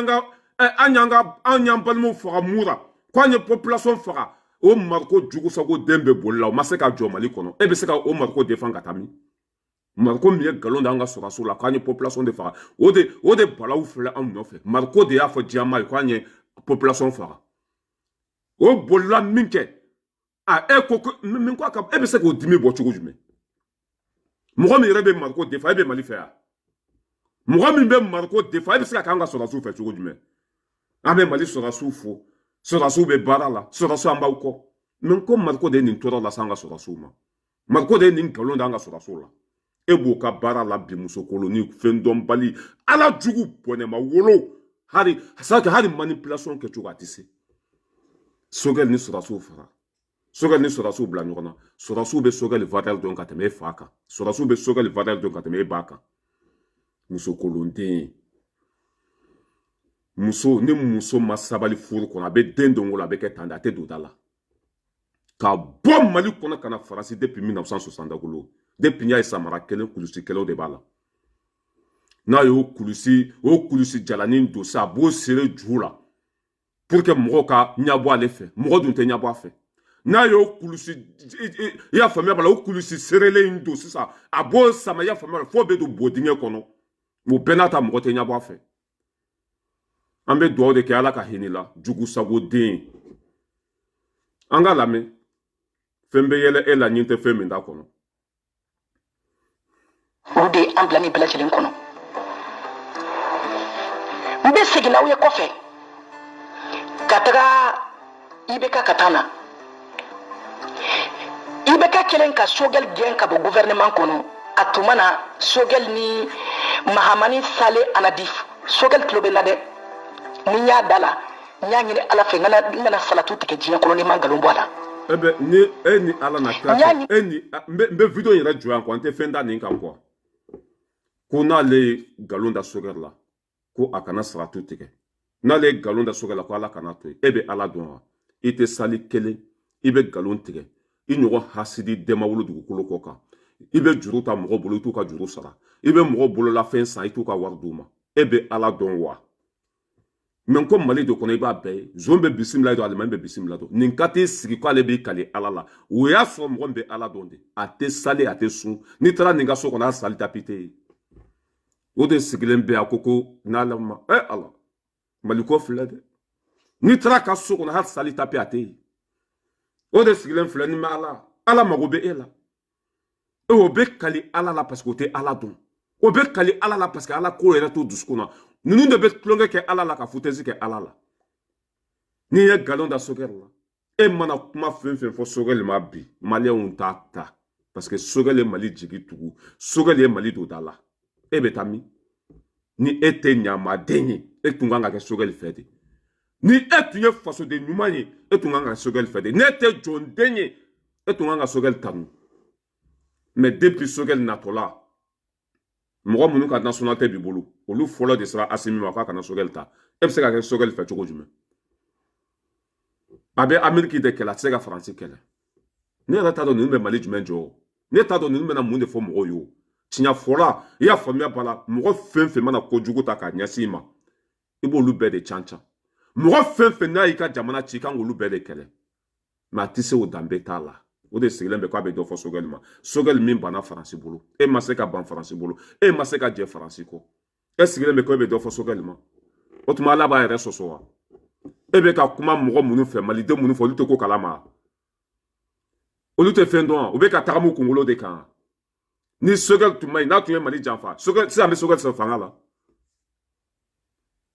y'an balimaw faga mura ko an ye population faga o Mariko jugusago den bɛ boli la o ma se ka jɔ Mali kɔnɔ e bɛ se ka o Mariko défend ka taa min Mariko min ye nkalon da an ka sɔrɔdasiw la k'an ye population de faga o de balawu filɛ anw nɔfɛ Mariko de y'a fɔ diɲɛma ye k'an ye population faga o bolila min kɛ e ko min ko e bɛ se k'o dimi bɔ cogo jumɛn mɔgɔ min yɛrɛ bɛ Mariko défend e bɛ Mali fɛ yan mɔgɔ min bɛ Mariko défend e bɛ se ka k'an ka sɔrɔdasiw fɛ cogo jumɛn an bɛ Mali sɔrɔdasiw fo Sorasu be barala, sorasu amba uko. Men ko marko de nin tora la sanga sorasu ma. Marko de nin kalon danga sorasu la. Ebo ka barala bi muso koloni fendom bali ala jugu ponema wolo. Hari saka hari manipulation ke tuga tise. Sogel ni sorasu fara. Sogel ni sorasu bla nyona. Sorasu be sogel vadel don kateme faka. Sorasu be sogel vadel don kateme baka. Muso kolonde. Muso ni muso masabali furu kona be den dongo la be ke tanda te dodala. Ka bom mali kona kana farasi depuis 1960 golo. Depuis nya samara kelen kulusi kelo de bala. Na yo kulusi jalani do sa bo sere jula. Pour que moko ka nyabo ale fe. Moko dun te nyabo afe. Na yo kulusi ya famia bala o kulusi serele ndo sisa. Abo sama ya famia fo be do bodinge kono. Mo benata moko te nyabo afe. Ambe do de ke ala ka hinila jugu sago den anga lame fembe yele ela nyinte femme nda kono ude amblani bela jelen kono mbe segina uye kofe kataga ibeka katana ibeka kelen ka sogel gen ka bo gouvernement kono atumana sogel ni mahamani sale anadif sogel klobela de ni nya dala nya nyine ala fe ngana salatu tike jiya koloni mangalo mbwala ebe ni eni ala na kaka eni mbe video yera juan ko ante fenda ni nka ko kuna le galonda soger la ko akana salatu tike na le galonda soger la ko ala kana to ebe ala don ite sali kele ibe galon tike inyogo hasidi demawulu dugu koloko ka ibe juru ta mogo bolo itu ka juru sara ibe mogo bolo la fen san itu ka warduma ebe ala don wa men ko mali do kono iba be zombe bisimla do alman be bisimla do ninkati sigi ko ale be kale ala la o ya so mo be ala donde ate sale ate sun ni tara ninga so kona sali tapite o de sigilen be akoko na lama ala mali ko flade ni tara ka so kona sali tapite ate o de sigilen flade ni mala ala mago be ela o be kale ala la parce que te ala don o be kale ala la parce que ala ko era to duskuna nous ne pouvons que Allah la ka futezi ke Allah la. Ni ye galon da sogel la. E mana kuma fen fo sogel ma bi. Mali on ta parce que sogel e mali jigi tugu. Sogel e mali do dala. E betami. Ni ete nyama denye. E tunganga ke sogel fede. Ni etu ye faso de nyumanye. E tunganga sogel fede. Ni ete jon denye. E tunganga sogel tanu. Mais depuis sogel natola. Mɔgɔ minnu ka nationalité b'i bolo olu fɔlɔ de sera Assimi ma k'a kana Sogɛl ta e bɛ se ka kɛ Sogɛl fɛ cogo jumɛn a bɛ Amérique de kɛlɛ a tɛ se ka Faransi kɛlɛ ne yɛrɛ t'a dɔn ninnu bɛ Mali jumɛn jɔ ne t'a dɔn ninnu bɛna mun de fɔ mɔgɔw ye o tiɲɛ fɔla i y'a faamuya ba la mɔgɔ fɛn fɛn mana kojugu ta k'a ɲɛsin i ma i b'olu bɛɛ de can mɔgɔ fɛn fɛn n'a y'i ka jamana ci i kan k'olu bɛɛ de kɛlɛ mais a tɛ se o danbe t'a la. O de sigilen bɛ k'a bɛ dɔ fɔ Sogɛl ma Sogɛl min banna Faransi bolo e ma se ka ban Faransi bolo e ma se ka jɛ Faransi kɔ e sigilen bɛ k'e bɛ dɔ fɔ Sogɛl ma o tuma ala b'a yɛrɛ sɔsɔ wa e bɛ ka kuma mɔgɔ minnu fɛ maliden minnu fɛ olu tɛ ko kalama olu tɛ fɛn dɔn u bɛ ka tagamu kunkolo de kan ni Sogɛl tun ma ɲi n'a tun ye Mali janfa sisan bɛ Sogɛl sɔrɔ fanga la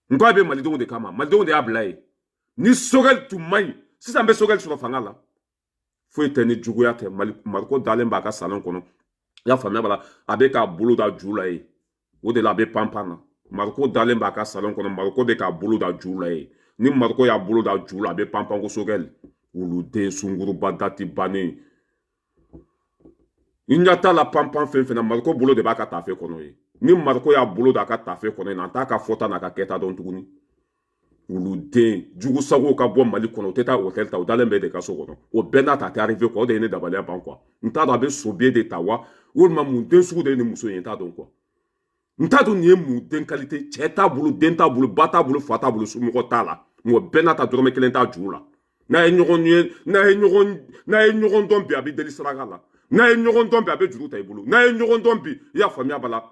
n ko a bɛ malidenw de kama malidenw de y'a bila yen ni Sogɛl tun ma ɲi sisan bɛ Sogɛl sɔrɔ fanga la. Faut tenir juguya tɛ Mariko dalen b'a ka salon kɔnɔ y'a faamuya bala a bɛ k'a bolo da ju la ye o de la a bɛ panpan na Mariko dalen b'a ka salon kɔnɔ Mariko bɛ k'a bolo da ju la ye ni Mariko y'a bolo da ju la a bɛ panpan ko Sogɛl wuluden sunguruba dati bannen i ɲɛ t'a la panpan fɛn fɛn na Mariko bolo de b'a ka tafe kɔnɔ ye ni Mariko y'a bolo da a ka tafe kɔnɔ na a t'a ka fɔta n'a ka kɛta dɔn tuguni wuluden jugu sago ka bɔ Mali kɔnɔ o tɛ taa hôtel ta o dalen bɛ de ka so kɔnɔ o bɛɛ n'a ta tɛ arrivé quoi o de ye ne dabaliya ban quoi n t'a dɔn a bɛ sobiye de ta wa walima mun den sugu de ye ni muso ye n t'a dɔn quoi n t'a dɔn nin ye mun den qualité cɛ t'a bolo den t'a bolo ba t'a bolo fa t'a bolo somɔgɔ t'a la mɔgɔ bɛɛ n'a ta dɔrɔmɛ kelen t'a juru la n'a ye ɲɔgɔn dɔn bi a bɛ deli saraka la n'a ye ɲɔgɔn dɔn bi a bɛ juru ta i bolo n'a ye ɲɔgɔn dɔn bi i y'a faamuya bala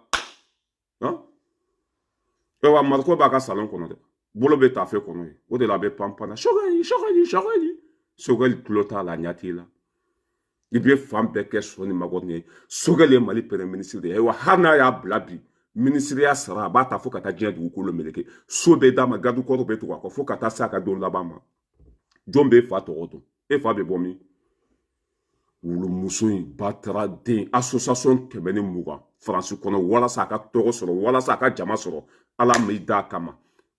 han wa Mariko b'a ka salon kɔnɔ dɛ bolo bɛ tafe kɔnɔ ye o de la a bɛ panpan na Sogɛl tulo t'a la ɲɛ t'i la i bɛ fan bɛɛ kɛ so ni magɔrɔni ye Sogɛl ye Mali premier ministre de ye wa hali n'a y'a bila bi ministeriya sara a b'a ta fo ka taa diɲɛ dugukolo meleke so bɛ d'a ma garde corps bɛ tugu a kɔ fo ka taa se a ka don laban ma jombe fa torodo e fa be bomi wulu muso in batara den association kemeni muga France kono wala sa ka togo soro wala sa ka jama soro ala mi da kama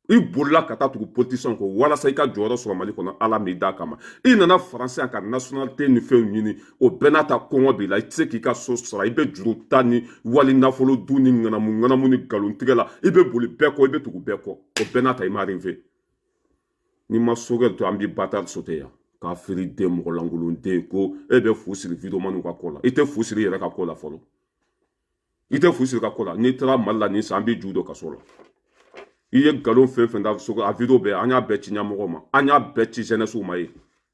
i bolla ka taa tugu politicien ko wala sa i ka jɔyɔrɔ sɔrɔ Mali kɔnɔ ala mi da kama i nana français ka nationalité ni fɛnw ɲini o bɛɛ n'a ta kɔngɔ b'i la i tɛ se k'i ka so sara i bɛ juru ta ni wali nafolo dun ni ŋanamu ni nkalon tigɛ la i bɛ boli bɛɛ kɔ i bɛ tugu bɛɛ kɔ o bɛɛ n'a ta i ma arrivé ni ma sogɛl to an b'i batard sauté yan k'a firi den mɔgɔ lankolon den ko e bɛ fu siri videomaniw ka ko la i tɛ fu siri i yɛrɛ ka ko la fɔlɔ i tɛ fu siri ka ko la n'i taara Mali la nin san an b'i ju don kaso la i ye nkalon fɛn fɛn da sogo a video bɛɛ an y'a bɛɛ ci ɲɛmɔgɔ ma an y'a bɛɛ ci jeunesse ma ye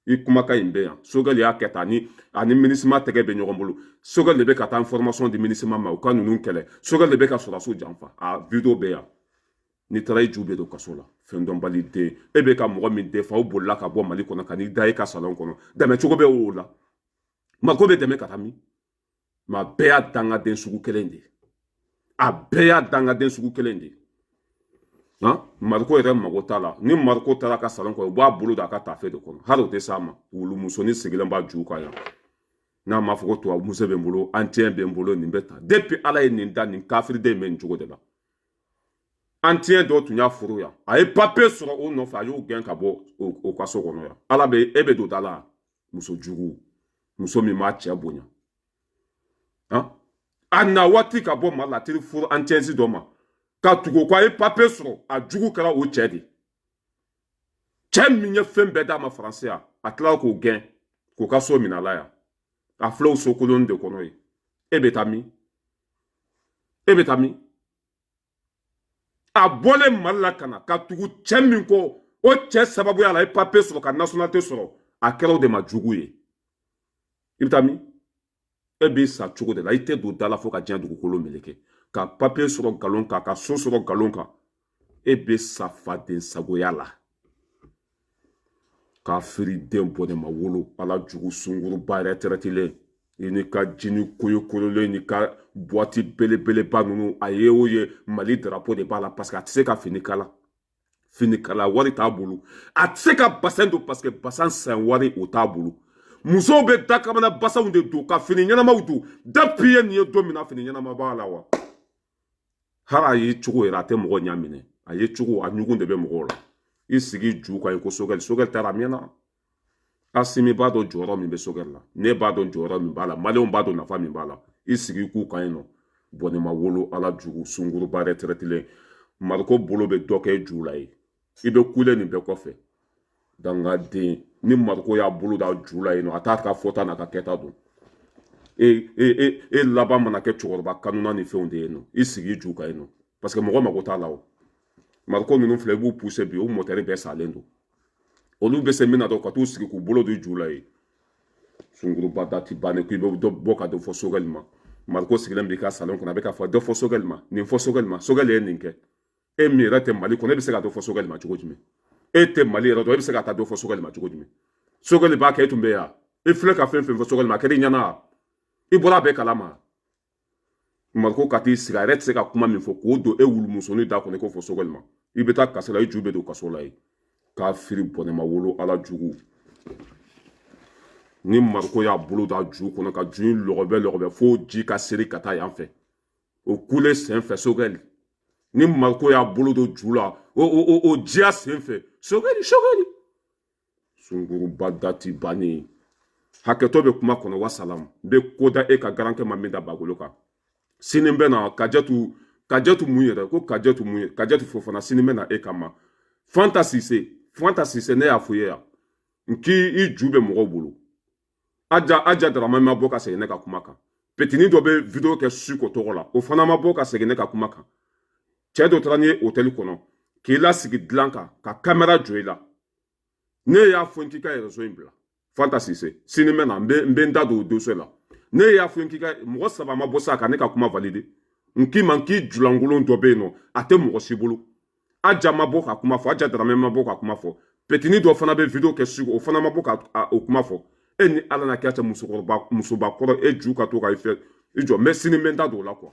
i kumakan in bɛ yan sogɛl y'a kɛ tan ani minisima tɛgɛ bɛ ɲɔgɔn bolo sogɛl de bɛ ka taa information di minisima ma u ka ninnu kɛlɛ sogɛl de bɛ ka sɔrɔdasiw janfa a video bɛ yan n'i taara i ju bɛ don kaso la fɛn dɔnbali den e bɛ ka mɔgɔ min den fa o bolila ka bɔ Mali kɔnɔ ka n'i da i ka salon kɔnɔ dɛmɛ cogo bɛ o la mako bɛ dɛmɛ ka taa min ma bɛɛ y'a dangaden sugu kelen de a bɛɛ y'a dangaden sugu kelen de Mariko yɛrɛ mago t'a la ni Mariko taara ka salon kɔnɔ u b'a bolo da a ka taafe de kɔnɔ hali o tɛ s'a ma wulu musonin sigilen b'a ju kan yan n'a ma fɔ ko tubabu muso bɛ n bolo ancien bɛ n bolo nin bɛ tan depuis ala ye nin da nin kafiriden in bɛ nin cogo de la ancien dɔw tun y'a furu yan a ye papier sɔrɔ o nɔfɛ a y'o gɛn ka bɔ o ka so kɔnɔ yan ala bɛ e bɛ don da la muso jugu muso min b'a cɛ bonya a na waati ka bɔ Mali la a teri furu ancien si dɔ ma ka tugu ko a ye papier sɔrɔ a jugu kɛra o cɛ de cɛ min ye fɛn bɛɛ d'a ma français yan a tilala k'o gɛn k'o ka so minɛ a la yan a filɛ o so kolon de kɔnɔ ye e bɛ taa min e bɛ taa min a bɔlen Mali la ka na ka tugu cɛ min kɔ o cɛ sababuya la a ye papier sɔrɔ ka nationalité sɔrɔ a kɛra o de ma jugu ye i bɛ taa min e b'i sa cogo de la i tɛ don da la fo ka diɲɛ dugukolo meleke ka papier sɔrɔ nkalon kan ka so sɔrɔ nkalon kan e bɛ sa faden sagoya la k'a firi den bɔ ne ma wolo ala jugu sunguruba yɛrɛ tɛrɛtilen i ni ka jini koyokoyolen ni ka boîte belebeleba ninnu a ye o ye Mali drapeau de b'a la parce que a tɛ se ka fini kala wari t'a bolo a tɛ se ka bassin don parce que bassin san wari o t'a bolo musow bɛ dakamana basanw de don ka fini ɲɛnamaw don depuis ye nin ye don min na fini ɲɛnama b'a la wa hali a ye cogo yɛrɛ a tɛ mɔgɔ ɲɛ minɛ a ye cogo a ɲugun de bɛ mɔgɔw la i sigi ju kan ko sogɛl taara min na Asimi b'a dɔn jɔyɔrɔ min bɛ sogɛl la ne b'a dɔn jɔyɔrɔ min b'a la maliyɛnw b'a dɔn nafa min b'a la i sigi k'u kan yen nɔ bɔnɛma wolo ala jugu sunguruba yɛrɛ tɛrɛtilen Mariko bolo bɛ dɔ kɛ ju la ye i bɛ kule nin bɛɛ kɔfɛ dangaden ni Mariko y'a bolo da ju la yen nɔ a t'a ka fɔta n'a ka kɛta don e laban mana kɛ cɛkɔrɔba kanuna ni fɛnw de ye nɔ i sigi ju kan yen nɔ parce que mɔgɔ mago t'a la o Mariko ninnu filɛ i b'u pousser bi o mɔtɛri bɛɛ salen don olu bɛ se min na dɔrɔn ka t'u sigi k'u bolo don ju la ye sunguruba dati bannen k'i bɛ dɔ bɔ ka dɔ fɔ sogɛl ma Mariko sigilen b'i ka salon kɔnɔ a bɛ ka fɔ dɔ fɔ sogɛl ma nin fɔ sogɛl ma sogɛl ye nin kɛ e min yɛrɛ tɛ Mali kɔnɔ e bɛ se ka dɔ fɔ sogɛl ma cogo jumɛn e tɛ Mali yɛrɛ dɔn e bɛ se ka taa dɔ fɔ sogɛl ma cogo jumɛn sogɛl b'a kɛ e tun bɛ yan i filɛ ka fɛn fɛn fɔ sogɛl ma a kɛra i ɲɛna i bɔra a bɛɛ kalama Mariko ka t'i sigi a yɛrɛ tɛ se ka kuma min fɔ k'o don e wulumusonin da kɔnɔ i k'o fɔ sogɛl ma i bɛ taa kasi la i ju bɛ don kaso la ye k'a firi bɔnɛma wolo ala jugu ni Mariko y'a bolo da ju kɔnɔ ka ju in lɔgɔbɛ fo ji ka seri ka taa yan fɛ o kule sen fɛ sogɛl ni Mariko y'a bolo don ju la o jiya sen fɛ sogɛl sunguruba dati bannen hakɛtɔ bɛ kuma kɔnɔ wasalamu n bɛ ko da e ka garankɛ ma min da bagolo kan sini bɛ na Kajatu mun yɛrɛ ko Kajatu mun ye Kajatu Fofana sini bɛ na e kama Fanta Sise ne y'a fɔ i ye yan n k'i ju bɛ mɔgɔw bolo Aja Dramane ma bɔ ka segin ne ka kuma kan petini dɔ bɛ video kɛ Suko tɔgɔ la o fana ma bɔ ka segin ne ka kuma kan cɛ dɔ taara n'i ye hôtel kɔnɔ k'i lasigi dilan kan ka caméra jɔ i la ne y'a fɔ n k'i ka réseau in bila Fanta Sise sini bɛ na n bɛ n da don o dossier la ne y'a fɔ n k'i ka mɔgɔ saba ma bɔ sa ka ne ka kuma valider n k'i ma n k'i julankolon dɔ bɛ yen nɔ a tɛ mɔgɔ si bolo Aja ma bɔ ka kuma fɔ Aja Dramane ma bɔ ka kuma fɔ petini dɔ fana bɛ video kɛ Suko o fana ma bɔ ka o kuma fɔ e ni ala na kɛ musobakɔrɔ e ju ka to ka i fɛ i jɔ mɛ sini n bɛ n da don o la quoi